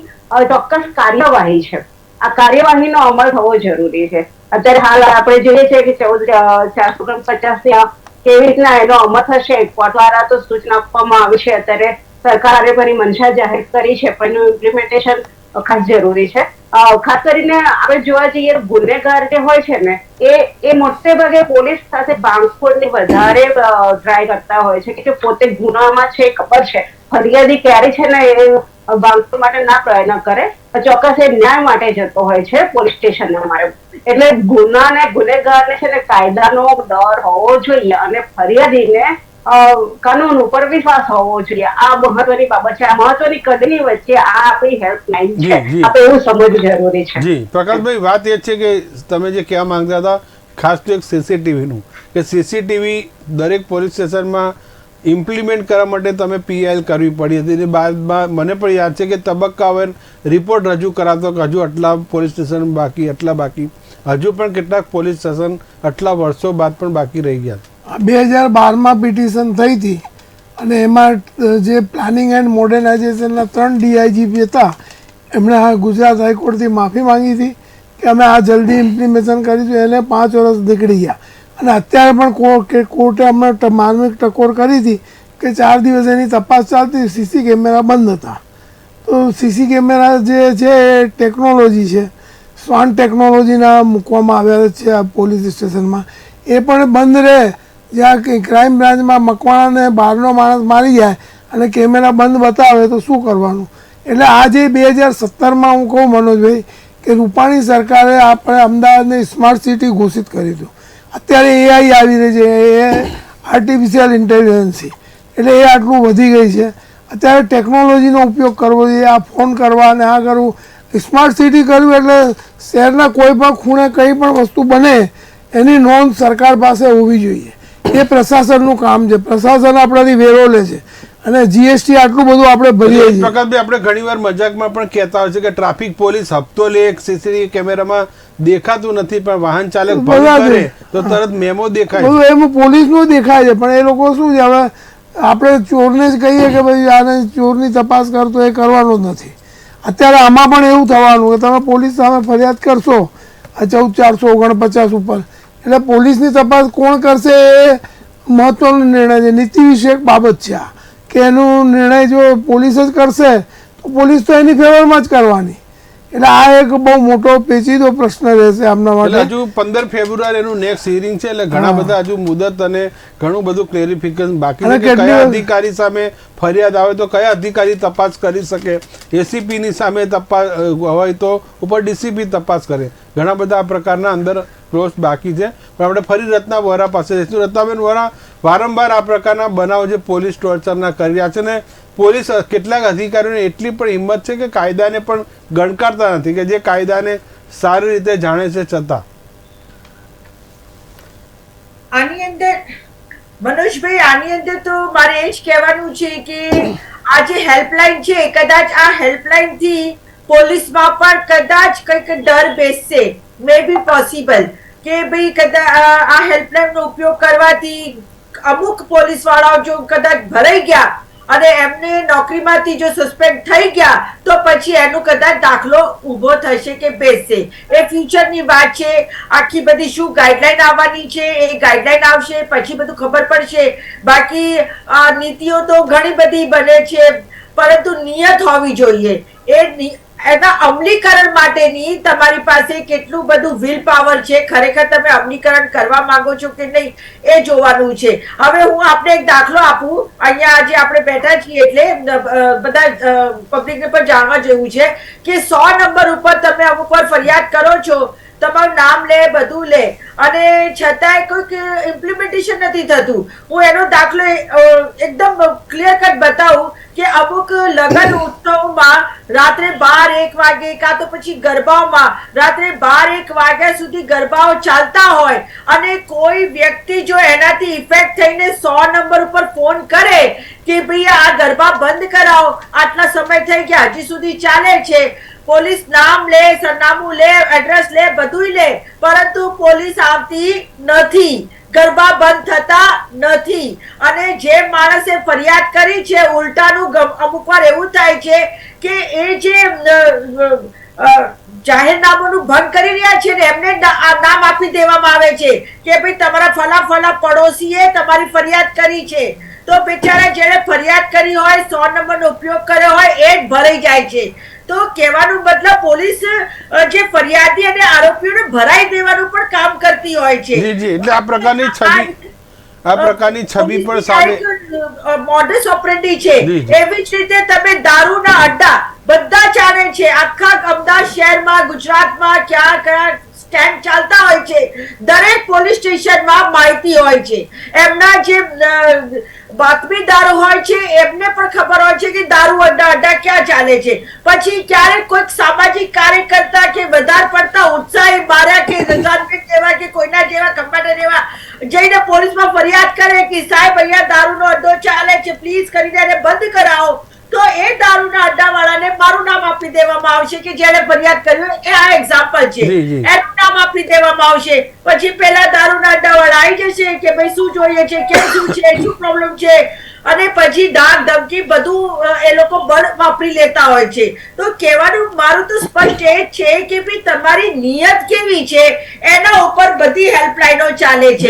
ચોક્કસ કાર્યવાહી છે. આ કાર્યવાહીનો અમલ થવો જરૂરી છે. અત્યારે હાલ આપણે જોઈએ છીએ કે 1450 કેવી રીતના એનો અમલ થશે. કોર્ટ દ્વારા તો સૂચના આપવામાં આવી છે. અત્યારે સરકારે પણ મંશા જાહેર કરી છે પણ એનું ઇમ્પ્લિમેન્ટેશન ખાસ જરૂરી છે. ખાસ કરીને આપણે જોવા જઈએ ગુનેગાર જે હોય છે ને એ મોટે ભાગે પોલીસ સાથે બાંધછોડની વધારે ટ્રાય કરતા હોય છે કે પોતે ગુનામાં છે ખબર છે, ફરિયાદી ક્યારે છે ને એ બાંધછોડ માટે ના પ્રયત્ન કરે, ચોક્કસ એ ન્યાય માટે જતો હોય છે પોલીસ સ્ટેશન મારે. એટલે ગુના ને ગુનેગારને છે ને કાયદાનો ડર હોવો જોઈએ અને ફરિયાદીને કાનૂન ઉપર વિશ્વાસ હોવો જોઈએ. આ મહત્વની બાબત છે. આ મહત્વની કડીની વચ્ચે આ આપણી હેલ્પલાઇન છે. આપણે એવું સમજવું જરૂરી છે. જી પ્રકાશભાઈ, વાત એ છે કે તમે જે કહેવા માંગતા હતા ખાસ તો એક સીસીટીવીનું, કે સીસીટીવી દરેક પોલીસ સ્ટેશનમાં ઇમ્પ્લિમેન્ટ કરવા માટે તમે પીએલ કરવી પડી હતી. અને બાદમાં મને પણ યાદ છે કે તબક્કાવાર રિપોર્ટ રજૂ કરાતો કે હજુ આટલા પોલીસ સ્ટેશન બાકી, આટલા બાકી, હજુ પણ કેટલાક પોલીસ સ્ટેશન આટલા વર્ષો બાદ પણ બાકી રહી ગયા. 2012માં પિટિશન થઈ હતી અને એમાં જે પ્લાનિંગ એન્ડ મોડર્નાઇઝેશનના 3 ડીઆઈજીપી હતા એમણે ગુજરાત હાઈકોર્ટથી માફી માંગી હતી કે અમે આ જલ્દી ઇમ્પ્લિમેશન કરીશું. એને 5 વર્ષ નીકળી ગયા અને અત્યારે પણ કોર્ટે અમને માર્મિક ટકોર કરી હતી કે 4 દિવસ એની તપાસ ચાલતી, સીસી કેમેરા બંધ હતા. તો સીસી કેમેરા જે છે એ ટેકનોલોજી છે, સ્વાન ટેકનોલોજીના મૂકવામાં આવ્યા છે આ પોલીસ સ્ટેશનમાં. એ પણ બંધ રહે. જ્યાં ક્રાઇમ બ્રાન્ચમાં મકવાણાને બહારનો માણસ મારી જાય અને કેમેરા બંધ બતાવે તો શું કરવાનું? એટલે આજે 2017માં હું કહું મનોજભાઈ કે રૂપાણી સરકારે આપણે અમદાવાદને સ્માર્ટ સિટી ઘોષિત કરી હતું. અત્યારે એઆઈ આવી રહી છે, એ આર્ટિફિશિયલ ઇન્ટેલિજન્સી, એટલે એ આટલું વધી ગઈ છે. અત્યારે ટેકનોલોજીનો ઉપયોગ કરવો જોઈએ. આ ફોન કરવા અને આ કરવું, સ્માર્ટ સિટી કરવું એટલે શહેરના કોઈ પણ ખૂણે કંઈ પણ વસ્તુ બને એની નોંધ સરકાર પાસે હોવી જોઈએ. એ પ્રશાસનનું કામ છે. પ્રશાસન આપણાથી વેરો લે છે અને જીએસટી આટલું બધું આપણે ભરીએ છીએ. પ્રકાશભાઈ, આપણે ઘણીવાર મજાકમાં પણ કહેતા હોય છે કે ટ્રાફિક પોલીસ હપ્તો લે, સીસીટીવી કેમેરામાં દેખાતું નથી પણ વાહન ચાલક ભૂલ કરે તો તરત મેમો દેખાય. બધું એમાં પોલીસનું દેખાય છે પણ એ લોકો શું છે, હવે આપણે ચોરને જ કહીએ કે ભાઈ આને ચોરની તપાસ કરતો એ કરવાનું જ નથી. અત્યારે આમાં પણ એવું થવાનું કે તમે પોલીસ સામે ફરિયાદ કરશો આ 1449 ઉપર, એટલે પોલીસની તપાસ કોણ કરશે એ મહત્વનો નિર્ણય છે. નીતિ વિષયક બાબત છે આ, કે એનો નિર્ણય જો પોલીસ જ કરશે તો પોલીસ તો એની ફેવરમાં જ કરવાની. એટલે આ એક બહુ મોટો પેચીદો પ્રશ્ન રહેશે આમના એટલે માટે. હજુ 15 ફેબ્રુઆરી એનું નેક્સ્ટ હિયરિંગ છે, એટલે ઘણા બધા હજુ મુદત અને ઘણું બધું ક્લેરિફિકેશન બાકી છે કે કયા અધિકારી સામે ફરિયાદ આવે તો કયા અધિકારી તપાસ કરી શકે, એસીપી ની સામે તપાસ હોય તો ઉપર ડીસીપી તપાસ કરે. ઘણા બધા આ પ્રકારના અંદર ક્લોઝ બાકી છે. પણ આપણે ફરી રત્ના વોરા પાસે જઈશું. રત્નાબેન વોરા, વારંવાર આ પ્રકારના બનાવ જે પોલીસ ટોર્ચરના કર્યા છે ને પોલીસ કેટલાક અધિકારીઓને એટલી પણ હિંમત છે કે કાયદાને પણ ગણકારતા નથી, કે જે કાયદાને સારી રીતે જાણે છે છતાં. આની અંદર મનોજભાઈ, આની અંદર તો મારે એ જ કહેવાનું છે કે આ જે હેલ્પલાઇન છે, કદાચ આ હેલ્પલાઇન થી પોલીસમાં પણ કદાચ કંઈક ડર બેસશે, મે બી પોસિબલ કે ભાઈ કદાચ આ હેલ્પલાઇન નો ઉપયોગ કરવાથી અમુક પોલીસ વાળાઓ જો કદાચ ભરાઈ ગયા અને એમને નોકરીમાંથી જો સસ્પેન્ડ થઈ ગયા તો પછી એનું કદાચ દાખલો ઊભો થશે કે બેસશે. એ ફ્યુચરની વાત છે. આખી બધી શું ગાઈડલાઈન આવવાની છે એ ગાઈડલાઈન આવશે પછી બધું ખબર પડશે. બાકી નીતિઓ તો ઘણી બધી બને છે, પરંતુ નિયત હોવી જોઈએ. એના અમલીકરણ માટેની તમારી પાસે કેટલું બધું વિલ પાવર છે, ખરેખર તમે અમલીકરણ કરવા માંગો છો કે નહીં એ જોવાનું છે. હવે હું આપને એક દાખલો આપું. અહીંયા આજે આપણે બેઠા છીએ એટલે બધા પબ્લિકને પણ જાણવા જેવું છે કે 100 નંબર ઉપર તમે અમુક વાર ફરિયાદ કરો છો, તમારું નામ લે, બધું લે, અને છતાંય કોઈક ઇમ્પ્લિમેન્ટેશન નથી થતું. હું એનો દાખલો એકદમ ક્લિયર કટ બતાવું કે અમુક લગ્ન ઉત્સવમાં રાત્રે 12-1 વાગે કાં તો પછી ગરબાઓમાં રાત્રે 12-1 વાગ્યા સુધી ગરબાઓ ચાલતા હોય અને કોઈ વ્યક્તિ જો એનાથી ઇફેક્ટ થઈને 100 નંબર ઉપર ફોન કરે કે ભાઈ આ ગરબા બંધ કરાવો, આટલા સમય થઈ ગયા હજી સુધી ચાલે છે, પોલીસ નામ લે, સરનામું લે, એડ્રેસ લે, બધું લે, પરંતુ પોલીસ આવતી નથી, ગરબા બંધ થતા નથી. અને જે માણસે ફરિયાદ કરી છે ઉલટાનું અમુક વાર એવું થાય છે કે એ જે જાહેરનામાનું ભંગ કરી રહ્યા છે ને એમને નામ આપી દેવામાં આવે છે કે ભાઈ તમારા ફલા પડોશીએ તમારી ફરિયાદ કરી છે. તો બિચારા જેણે ફરિયાદ કરી હોય 100 નંબરનો ઉપયોગ કર્યો હોય એ જ ભરાઈ જાય છે. તો કહેવાનું મતલબ પોલીસ જે ફરિયાદી અને આરોપીઓને ભરાઈ દેવાનું પણ કામ કરતી હોય છે. જી જી, એટલે આ પ્રકારની છબી પણ સામે મોડસ ઓપરેન્ડી છે. એવી જ રીતે તમે દારૂના અડ્ડા બધા ચાલે છે આખા અમદાવાદ શહેરમાં, ગુજરાતમાં ક્યાં કયા સ્ટેન્ડ ચાલતા હોય છે, દરેક પોલીસ સ્ટેશનમાં માહિતી હોય છે. એમના જે બાતમીદારો હોય છે એમને પણ ખબર હોય છે કે દારૂ અડ્ડા ક્યાં ચાલે છે. પછી ક્યારેક કોઈક સામાજિક કાર્યકર્તા કે વધારે પડતા ઉત્સાહી માર્યા કે રઝાનબેન જેવા કે કોઈના જેવા કમ્પાઉન્ડર જેવા જઈને પોલીસમાં ફરિયાદ કરે કે સાહેબ અહીંયા દારૂનો અડ્ડો ચાલે છે, પ્લીઝ કરીને એને બંધ કરાવો, તો એ દારૂના અડ્ડાવાળાને મારું નામ આપી દેવામાં આવશે કે જેને ફરિયાદ કરી એ આ એક્ઝામ્પલ છે, એનું નામ આપી દેવામાં આવશે. પછી પેલા દારૂના અડ્ડાવાળા આવી જશે કે ભાઈ શું જોઈએ છે, કેમ શું છે, શું પ્રોબ્લેમ છે, અને પછી ધાક ધમકી બધું એ લોકો બળ વાપરી લેતા હોય છે. તો કહેવાનું મારું તો સ્પષ્ટ એ છે કે ભાઈ તમારી નિયત કેવી છે એના ઉપર બધી હેલ્પલાઈનો ચાલે છે.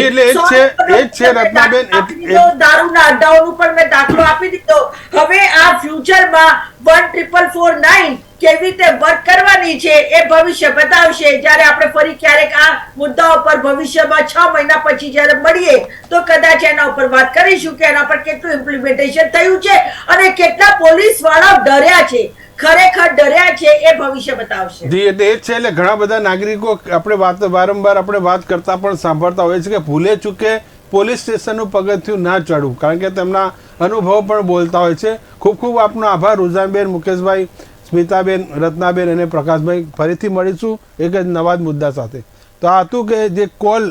દારૂના અડ્ડાઓનું પણ મેં દાખલો આપી દીધો. હવે આ ફ્યુચરમાં 1449 કેવી રીતે વર્ક કરવાની છે એ ભવિષ્ય બતાવશે. જ્યારે આપણે ફરી ક્યારેક આ મુદ્દાઓ પર ભવિષ્યમાં 6 મહિના પછી જ્યારે મળીએ તો કદાચ એના ઉપર વાત કરીશું કે એના પર કેટલું ઇમ્પ્લિમેન્ટેશન થયું છે અને કેટલા પોલીસ વાળા ડર્યા છે, ખરેખર ડર્યા છે, એ ભવિષ્ય બતાવશે. જી, એટલે એ જ છે. એટલે ઘણા બધા નાગરિકો આપણે વારંવાર આપણે વાત કરતા પણ સાંભળતા હોઈએ છીએ કે ભૂલે ચૂકે પોલીસ સ્ટેશનનું પગથિયું ના ચડવું, કારણ કે તેમના અનુભવ પણ બોલતા હોય છે. ખૂબ ખૂબ આપનો આભાર રૂઝાનબેન, મુકેશભાઈ, સ્મિતાબેન, રત્નાબેન અને પ્રકાશભાઈ. ફરીથી મળીશું એક જ નવા જ મુદ્દા સાથે. તો આ હતું કે જે કોલ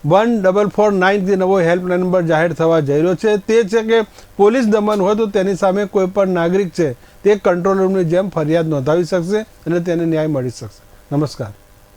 1449 જે નવો હેલ્પલાઇન નંબર જાહેર થવા જઈ રહ્યો છે તે છે કે પોલીસ દમન હોય તો તેની સામે કોઈ પણ નાગરિક છે તે કંટ્રોલ રૂમની જેમ ફરિયાદ નોંધાવી શકશે અને તેને ન્યાય મળી શકશે. નમસ્કાર.